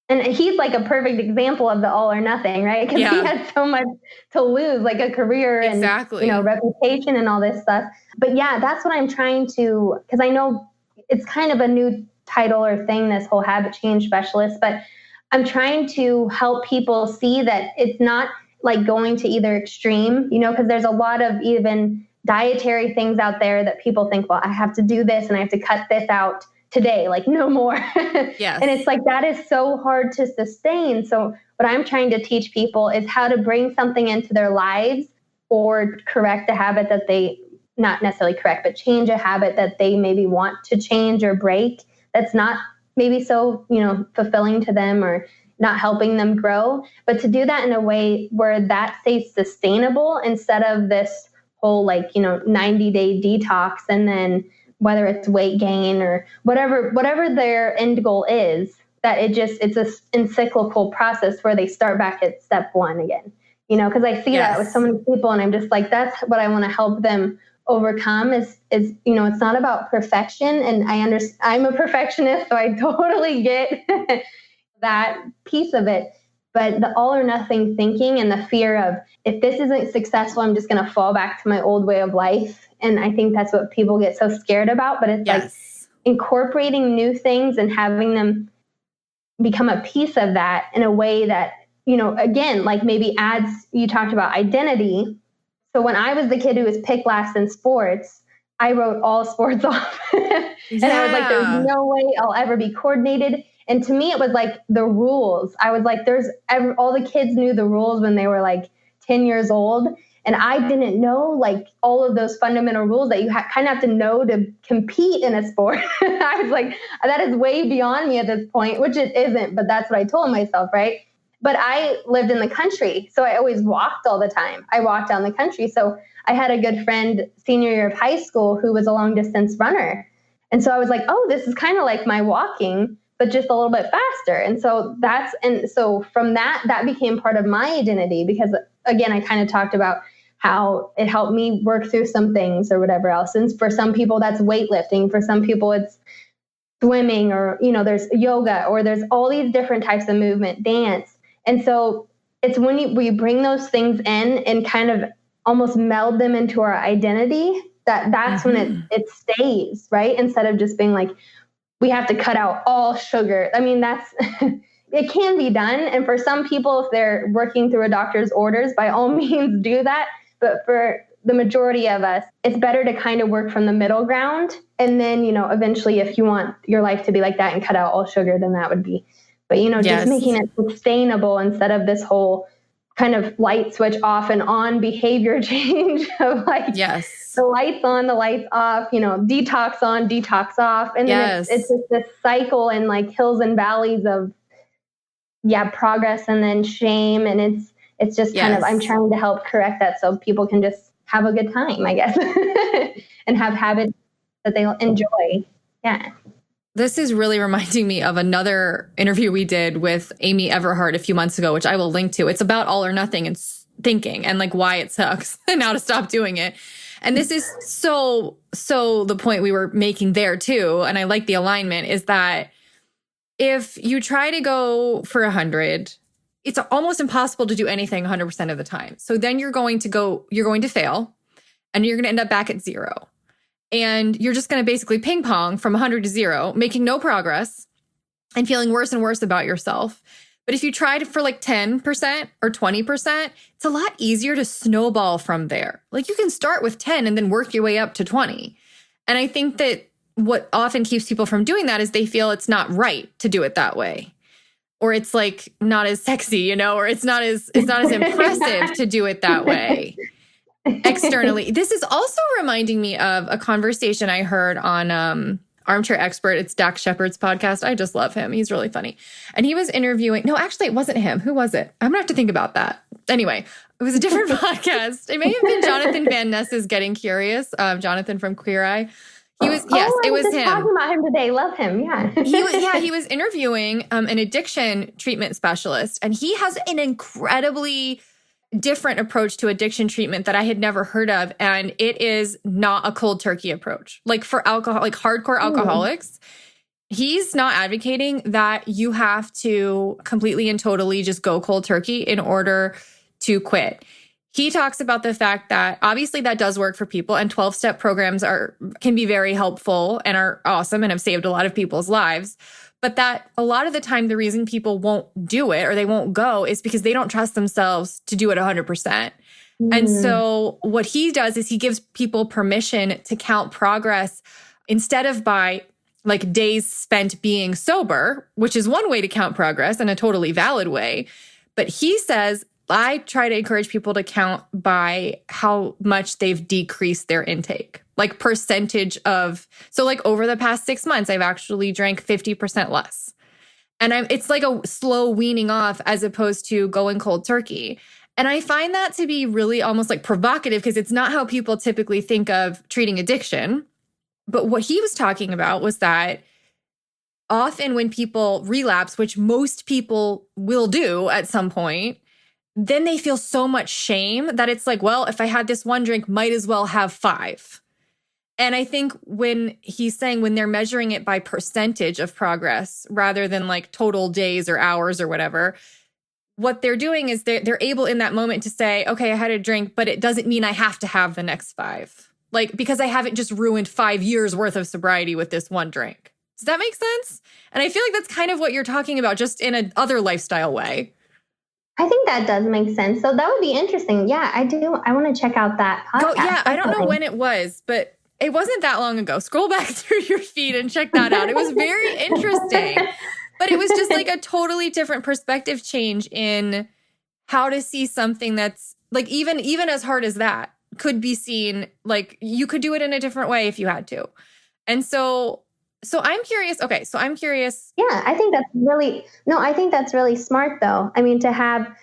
And he's like a perfect example of the all or nothing, right? Because he had so much to lose, like a career and reputation and all this stuff. But that's what I'm trying to, because I know it's kind of a new title or thing, this whole habit change specialist, but I'm trying to help people see that it's not like going to either extreme, because there's a lot of even dietary things out there that people think, well, I have to do this and I have to cut this out today, like no more. Yes. And it's like, that is so hard to sustain. So what I'm trying to teach people is how to bring something into their lives or correct a habit that they, not necessarily correct, but change a habit that they maybe want to change or break. That's not maybe so, fulfilling to them or not helping them grow, but to do that in a way where that stays sustainable instead of this whole 90-day detox. And then whether it's weight gain or whatever their end goal is, that it's a encyclical process where they start back at step one again, because I see that with so many people and I'm just like, that's what I want to help them overcome is it's not about perfection. And I'm a perfectionist, so I totally get that piece of it. But the all or nothing thinking and the fear of, if this isn't successful, I'm just going to fall back to my old way of life. And I think that's what people get so scared about. But it's like incorporating new things and having them become a piece of that in a way that, again, like maybe adds, you talked about identity. So when I was the kid who was picked last in sports, I wrote all sports off. And I was like, there's no way I'll ever be coordinated. And to me, it was like the rules. I was like, all the kids knew the rules when they were like 10 years old. And I didn't know like all of those fundamental rules that you kind of have to know to compete in a sport. I was like, that is way beyond me at this point, which it isn't, but that's what I told myself, right? But I lived in the country, so I always walked all the time. I walked down the country. So I had a good friend senior year of high school who was a long distance runner. And so I was like, oh, this is kind of like my walking, but just a little bit faster. And so from that became part of my identity, because again, I kind of talked about how it helped me work through some things or whatever else. And for some people that's weightlifting. For some people it's swimming, or, there's yoga, or there's all these different types of movement, dance. And so it's when we bring those things in and kind of almost meld them into our identity, that's when it stays, right? Instead of just being like, we have to cut out all sugar. I mean, that's, it can be done. And for some people, if they're working through a doctor's orders, by all means do that. But for the majority of us, it's better to kind of work from the middle ground. And then, eventually if you want your life to be like that and cut out all sugar, then that would be, but, just making it sustainable instead of this whole kind of light switch off and on behavior change of like, the lights on, the lights off, detox on, detox off. And then it's just this cycle and like hills and valleys of, progress and then shame. And it's just kind of, I'm trying to help correct that so people can just have a good time, I guess, and have habits that they'll enjoy. Yeah. This is really reminding me of another interview we did with Amy Everhart a few months ago, which I will link to. It's about all or nothing and thinking and like why it sucks and how to stop doing it. And this is so the point we were making there too. And I like the alignment is that if you try to go for 100, it's almost impossible to do anything 100% of the time. So then you're going to fail and you're going to end up back at 0. And you're just going to basically ping pong from 100 to 0, making no progress and feeling worse and worse about yourself. But if you tried for like 10% or 20%, it's a lot easier to snowball from there. Like you can start with 10 and then work your way up to 20. And I think that what often keeps people from doing that is they feel it's not right to do it that way. Or it's like not as sexy, or it's not as impressive to do it that way. Externally. This is also reminding me of a conversation I heard on Armchair Expert. It's Dax Shepard's podcast. I just love him. He's really funny. And he was interviewing, no, actually it wasn't him. Who was it? I'm gonna have to think about that. Anyway, it was a different podcast. It may have been Jonathan Van Ness's Getting Curious, Jonathan from Queer Eye. He was, it was him. Talking about him today. Love him. Yeah. He was interviewing an addiction treatment specialist, and he has an incredibly different approach to addiction treatment that I had never heard of. And it is not a cold turkey approach. Like for alcohol, like hardcore alcoholics, he's not advocating that you have to completely and totally just go cold turkey in order to quit. He talks about the fact that obviously that does work for people, and 12-step programs can be very helpful and are awesome and have saved a lot of people's lives. But that a lot of the time, the reason people won't do it or they won't go is because they don't trust themselves to do it 100%. And so what he does is he gives people permission to count progress instead of by like days spent being sober, which is one way to count progress and a totally valid way. But he says, I try to encourage people to count by how much they've decreased their intake. Like percentage of, so like over the past 6 months, I've actually drank 50% less. And it's like a slow weaning off as opposed to going cold turkey. And I find that to be really almost like provocative because it's not how people typically think of treating addiction. But what he was talking about was that often when people relapse, which most people will do at some point, then they feel so much shame that it's like, well, if I had this one drink, might as well have 5. And I think when he's saying when they're measuring it by percentage of progress rather than like total days or hours or whatever, what they're doing is they're able in that moment to say, okay, I had a drink, but it doesn't mean I have to have the next 5. Like, because I haven't just ruined 5 years worth of sobriety with this one drink. Does that make sense? And I feel like that's kind of what you're talking about, just in a other lifestyle way. I think that does make sense. So that would be interesting. Yeah, I do. I want to check out that podcast. I don't know when it was, but it wasn't that long ago. Scroll back through your feed and check that out. It was very interesting. But it was just like a totally different perspective change in how to see something that's like even as hard as that could be seen. Like you could do it in a different way if you had to. And so I'm curious. Okay, so I'm curious. Yeah, I think that's really smart though. I mean, to have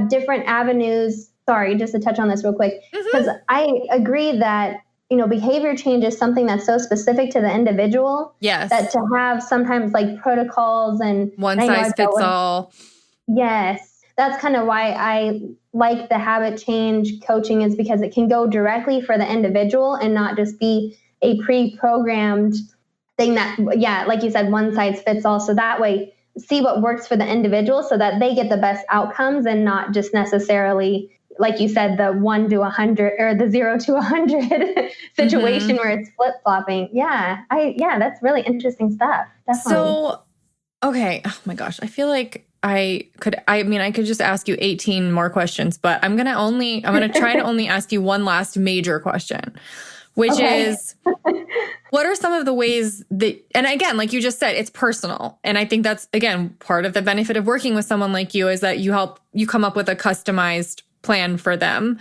different avenues. Sorry, just to touch on this real quick, because I agree that, behavior change is something that's so specific to the individual. Yes. That to have sometimes like protocols and one size fits all. Yes. That's kind of why I like the habit change coaching, is because it can go directly for the individual and not just be a pre-programmed thing that, like you said, one size fits all. So that way see what works for the individual so that they get the best outcomes and not just necessarily, like you said, the 1 to 100 or the 0 to 100 situation where it's flip-flopping. Yeah, that's really interesting stuff. Definitely. So, okay. Oh my gosh. I feel like I could just ask you 18 more questions, but I'm going to try to only ask you one last major question, which is, what are some of the ways that, and again, like you just said, it's personal. And I think that's, again, part of the benefit of working with someone like you is that you come up with a customized plan for them.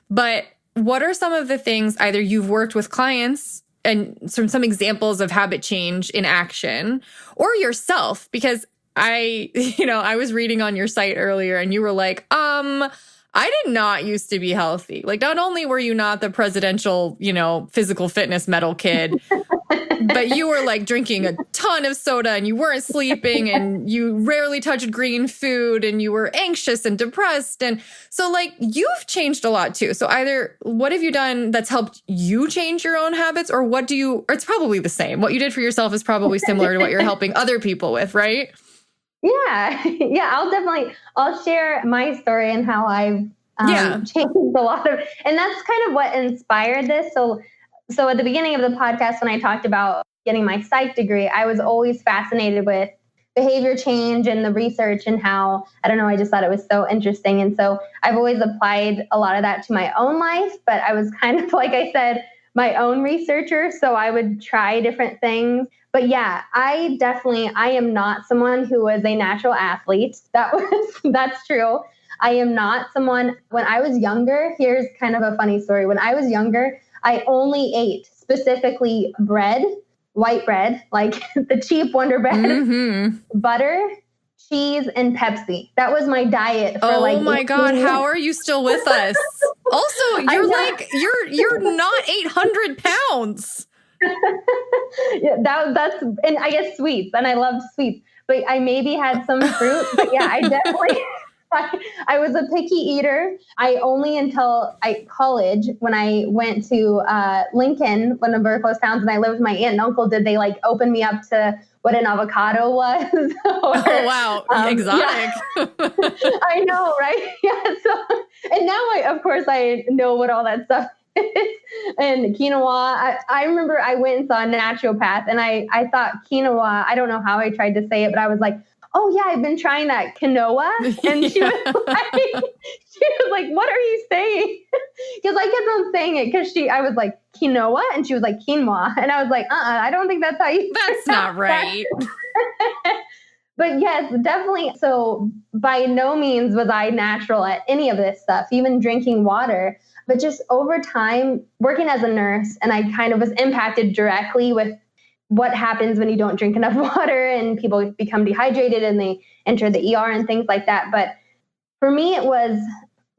But what are some of the things either you've worked with clients and some examples of habit change in action, or yourself? Because I was reading on your site earlier and you were like, I did not used to be healthy. Like, not only were you not the presidential, physical fitness medal kid, but you were like drinking a ton of soda and you weren't sleeping and you rarely touched green food and you were anxious and depressed. And so like you've changed a lot too. So either what have you done that's helped you change your own habits, or it's probably the same. What you did for yourself is probably similar to what you're helping other people with, right? Yeah. I'll share my story and how I've changed a lot of, and that's kind of what inspired this. So at the beginning of the podcast, when I talked about getting my psych degree, I was always fascinated with behavior change and the research and how, I don't know, I just thought it was so interesting. And so I've always applied a lot of that to my own life, but I was kind of, like I said, my own researcher. So I would try different things. But yeah, I am not someone who was a natural athlete. That's true. I am not someone, when I was younger, here's kind of a funny story. When I was younger, I only ate specifically bread, white bread, like the cheap Wonder Bread, butter, cheese, and Pepsi. That was my diet for oh my God, how are you still with us? Also, you're not 800 pounds. Yeah, that's, and I guess sweets, and I loved sweets, but I maybe had some fruit, but yeah, I definitely, I was a picky eater. I only until college, when I went to Lincoln, one of our close towns, and I lived with my aunt and uncle, did they like open me up to what an avocado was? Oh, wow. Exotic. Yeah. I know, right? Yeah. So, and now I know what all that stuff and quinoa. I remember I went and saw a naturopath and I thought quinoa, I don't know how I tried to say it, but I was like, oh yeah, I've been trying that quinoa. And she was like, what are you saying? Because I kept on saying it I was like, quinoa? And she was like, quinoa. And I was like, I don't think that's how you That's not right. But yes, definitely. So by no means was I natural at any of this stuff, even drinking water. But just over time, working as a nurse, and I kind of was impacted directly with what happens when you don't drink enough water and people become dehydrated and they enter the ER and things like that. But for me, it was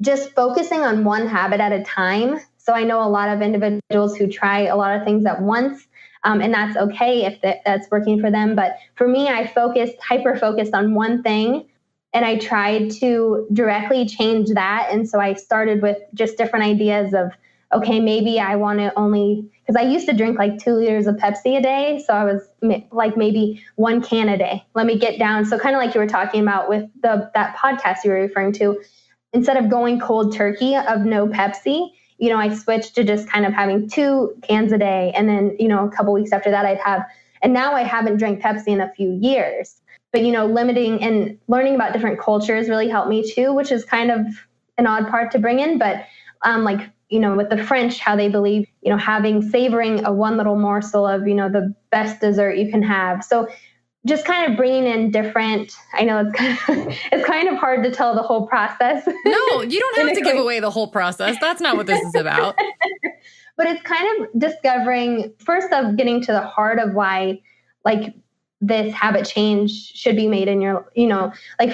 just focusing on one habit at a time. So I know a lot of individuals who try a lot of things at once, and that's okay if that's working for them. But for me, I hyper-focused on one thing, and I tried to directly change that. And so I started with just different ideas of, okay, maybe I want to only, because I used to drink like 2 liters of Pepsi a day. So I was like maybe 1 can a day. Let me get down. So kind of like you were talking about with that podcast you were referring to, instead of going cold turkey of no Pepsi, I switched to just kind of having 2 cans a day. And then, a couple weeks after that and now I haven't drank Pepsi in a few years. But, limiting and learning about different cultures really helped me too, which is kind of an odd part to bring in. But with the French, how they believe, savoring a one little morsel of, the best dessert you can have. So just kind of bringing in different, I know it's kind of hard to tell the whole process. No, you don't have to give away the whole process. That's not what this is about. But it's kind of discovering, first of getting to the heart of why, this habit change should be made in your,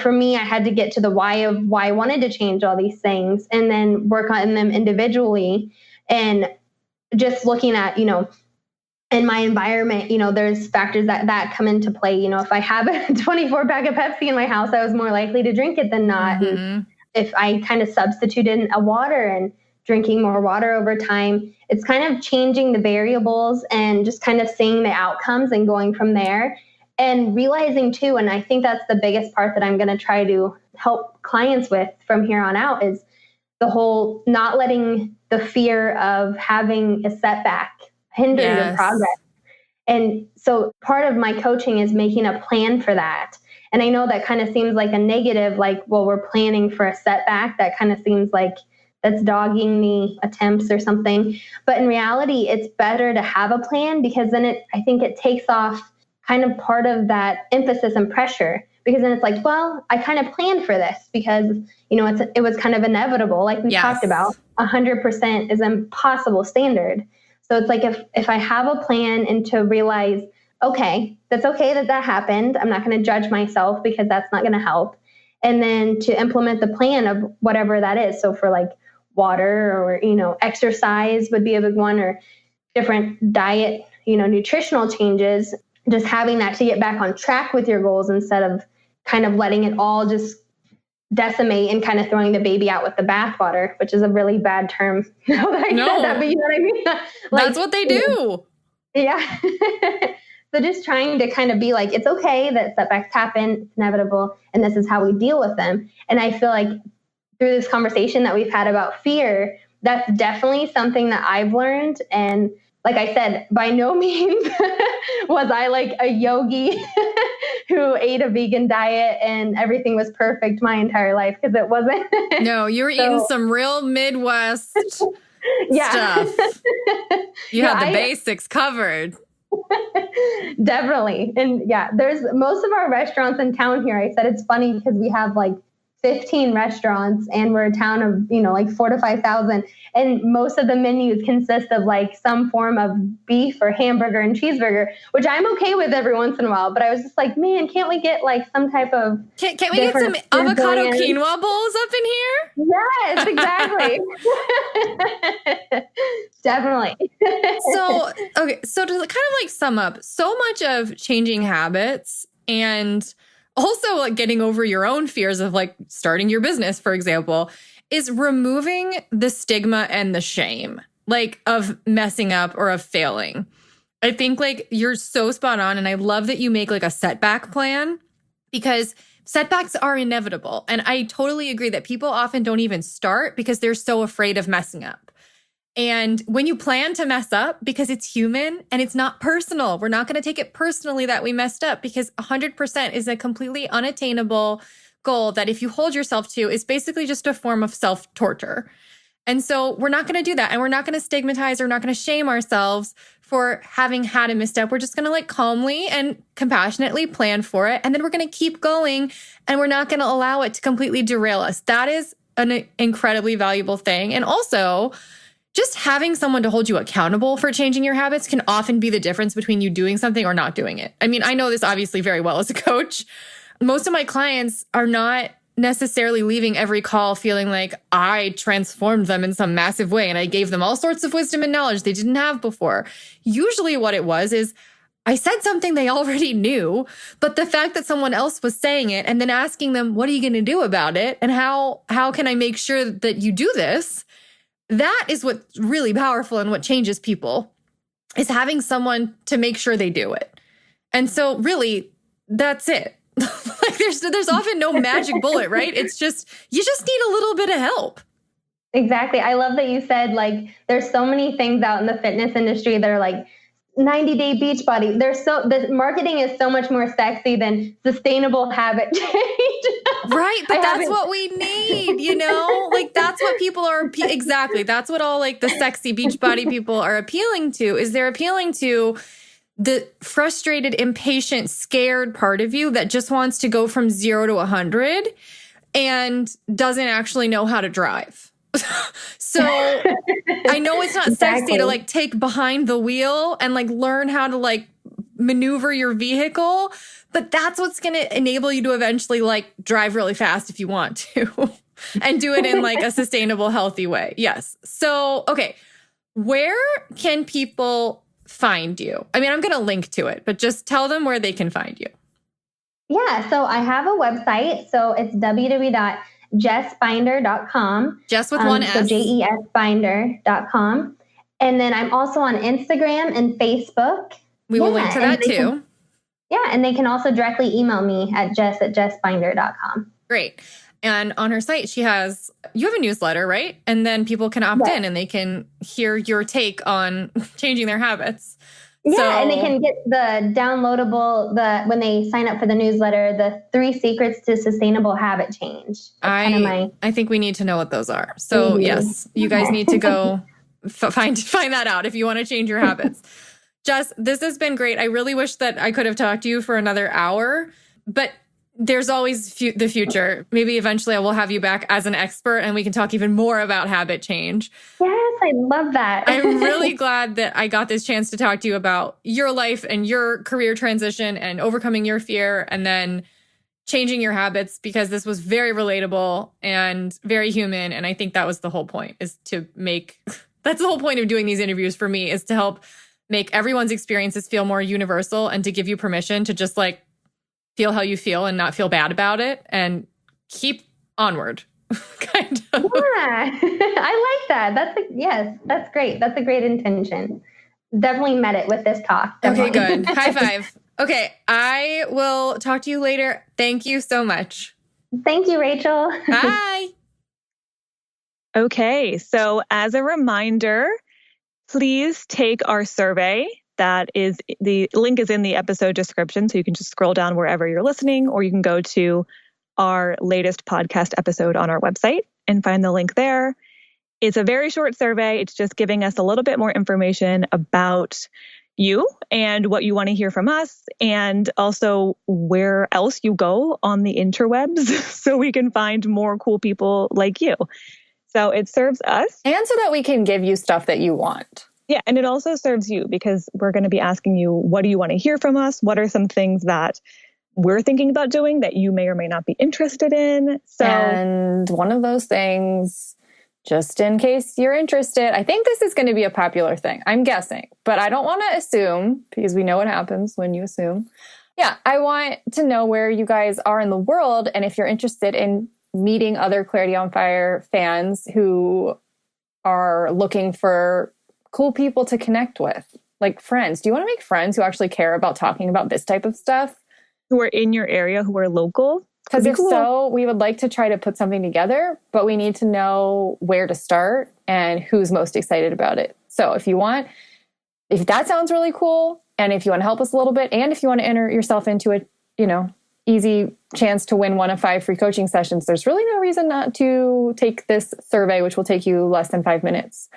for me, I had to get to the why of why I wanted to change all these things and then work on them individually. And just looking at, in my environment, there's factors that come into play. If I have a 24 pack of Pepsi in my house, I was more likely to drink it than not. Mm-hmm. And if I kind of substituted a water and drinking more water over time, it's kind of changing the variables and just kind of seeing the outcomes and going from there. And realizing too, and I think that's the biggest part that I'm going to try to help clients with from here on out, is the whole not letting the fear of having a setback hinder your progress. And so part of my coaching is making a plan for that. And I know that kind of seems like a negative, like, well, we're planning for a setback. That kind of seems like that's dogging the attempts or something. But in reality, it's better to have a plan, because then I think it takes off kind of part of that emphasis and pressure, because then it's like, well, I kind of planned for this because, it was kind of inevitable. Like we talked about, 100% is an impossible standard. So it's like if I have a plan and to realize, okay, that's okay that happened. I'm not going to judge myself because that's not going to help. And then to implement the plan of whatever that is. So for like water or, exercise would be a big one, or different diet, nutritional changes, just having that to get back on track with your goals instead of kind of letting it all just decimate and kind of throwing the baby out with the bathwater, which is a really bad term. Said that, but you know what I mean? That's what they do. Yeah. So just trying to kind of be like, it's okay that setbacks happen, it's inevitable, and this is how we deal with them. And I feel like through this conversation that we've had about fear, that's definitely something that I've learned. And like I said, by no means was I like a yogi who ate a vegan diet and everything was perfect my entire life, because it wasn't. No, you were eating some real Midwest stuff. You had the basics covered. Definitely. And there's most of our restaurants in town here. I said it's funny because we have like 15 restaurants and we're a town of, like 4,000 to 5,000. And most of the menus consist of like some form of beef or hamburger and cheeseburger, which I'm okay with every once in a while. But I was just like, man, can't we get like some type of... Can't we get some avocado quinoa bowls up in here? Yes, exactly. Definitely. So to kind of like sum up, so much of changing habits and also like getting over your own fears of like starting your business, for example, is removing the stigma and the shame, like of messing up or of failing. I think like you're so spot on. And I love that you make like a setback plan, because setbacks are inevitable. And I totally agree that people often don't even start because they're so afraid of messing up. And when you plan to mess up, because it's human and it's not personal, we're not going to take it personally that we messed up, because 100% is a completely unattainable goal that if you hold yourself to is basically just a form of self-torture. And so we're not going to do that. And we're not going to stigmatize or not going to shame ourselves for having had a misstep. We're just going to like calmly and compassionately plan for it. And then we're going to keep going, and we're not going to allow it to completely derail us. That is an incredibly valuable thing. And also, just having someone to hold you accountable for changing your habits can often be the difference between you doing something or not doing it. I mean, I know this obviously very well as a coach. Most of my clients are not necessarily leaving every call feeling like I transformed them in some massive way and I gave them all sorts of wisdom and knowledge they didn't have before. Usually what it was is I said something they already knew, but the fact that someone else was saying it and then asking them, what are you going to do about it? And how can I make sure that you do this? That is what's really powerful and what changes people, is having someone to make sure they do it. And so really, that's it. Like there's often no magic bullet, right? It's just, you just need a little bit of help. Exactly. I love that you said, like, there's so many things out in the fitness industry that are like 90-day beach body. The marketing is so much more sexy than sustainable habit change. Right. But that's what we need, like that's what people are, exactly. That's what all like the sexy beach body people are appealing to, is they're appealing to the frustrated, impatient, scared part of you that just wants to go from 0 to 100 and doesn't actually know how to drive. So I know it's not sexy to like take behind the wheel and like learn how to like maneuver your vehicle, but that's what's going to enable you to eventually like drive really fast if you want to and do it in like a sustainable, healthy way. Yes. So, okay. Where can people find you? I mean, I'm going to link to it, but just tell them where they can find you. Yeah. So I have a website. So it's www.jesbinder.com. Jes with one S. So JESbinder.com. And then I'm also on Instagram and Facebook. We will link to that too. Yeah, and they can also directly email me at jess@jesbinder.com. Great. And on her site, you have a newsletter, right? And then people can opt in and they can hear your take on changing their habits. Yeah, and they can get the downloadable, when they sign up for the newsletter, the 3 secrets to sustainable habit change. I think we need to know what those are. So yes, you guys need to go find that out if you want to change your habits. Jes, this has been great. I really wish that I could have talked to you for another hour, but there's always the future. Maybe eventually I will have you back as an expert and we can talk even more about habit change. Yes, I love that. I'm really glad that I got this chance to talk to you about your life and your career transition and overcoming your fear and then changing your habits, because this was very relatable and very human. And I think that was the whole point, that's the whole point of doing these interviews for me, is to help make everyone's experiences feel more universal and to give you permission to just feel how you feel and not feel bad about it and keep onward. Kind of. Yeah, I like that. That's great. That's a great intention. Definitely met it with this talk. Definitely. Okay, good. High five. Okay, I will talk to you later. Thank you so much. Thank you, Rachel. Bye. Okay, so as a reminder, please take our survey. The link is in the episode description, so you can just scroll down wherever you're listening, or you can go to our latest podcast episode on our website and find the link there. It's a very short survey. It's just giving us a little bit more information about you and what you want to hear from us, and also where else you go on the interwebs so we can find more cool people like you. So it serves us. And so that we can give you stuff that you want. Yeah, and it also serves you, because we're going to be asking you, what do you want to hear from us? What are some things that we're thinking about doing that you may or may not be interested in? And one of those things, just in case you're interested, I think this is going to be a popular thing. I'm guessing, but I don't want to assume, because we know what happens when you assume. Yeah, I want to know where you guys are in the world, and if you're interested in meeting other Clarity on Fire fans who are looking for cool people to connect with, like friends. Do you want to make friends who actually care about talking about this type of stuff? Who are in your area, who are local? Because if so, we would like to try to put something together, but we need to know where to start and who's most excited about it. So if that sounds really cool, and if you want to help us a little bit, and if you want to enter yourself into a, easy chance to win one of 5 free coaching sessions, there's really no reason not to take this survey, which will take you less than 5 minutes.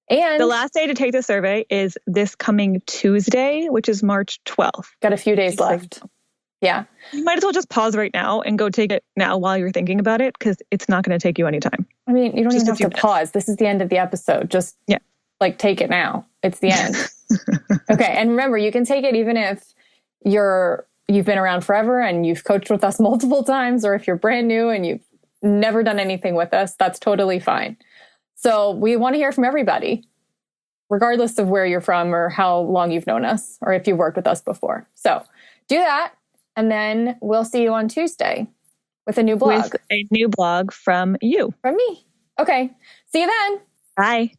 And the last day to take the survey is this coming Tuesday, which is March 12th. Got a few days left. Yeah. You might as well just pause right now and go take it now while you're thinking about it, because it's not going to take you any time. I mean, you don't even have to pause. This is the end of the episode. Just take it now. It's the end. Okay. And remember, you can take it even if you've been around forever and you've coached with us multiple times, or if you're brand new and you've never done anything with us, that's totally fine. So we want to hear from everybody, regardless of where you're from or how long you've known us, or if you've worked with us before. So do that. And then we'll see you on Tuesday with a new blog. With a new blog from you. From me. Okay. See you then. Bye.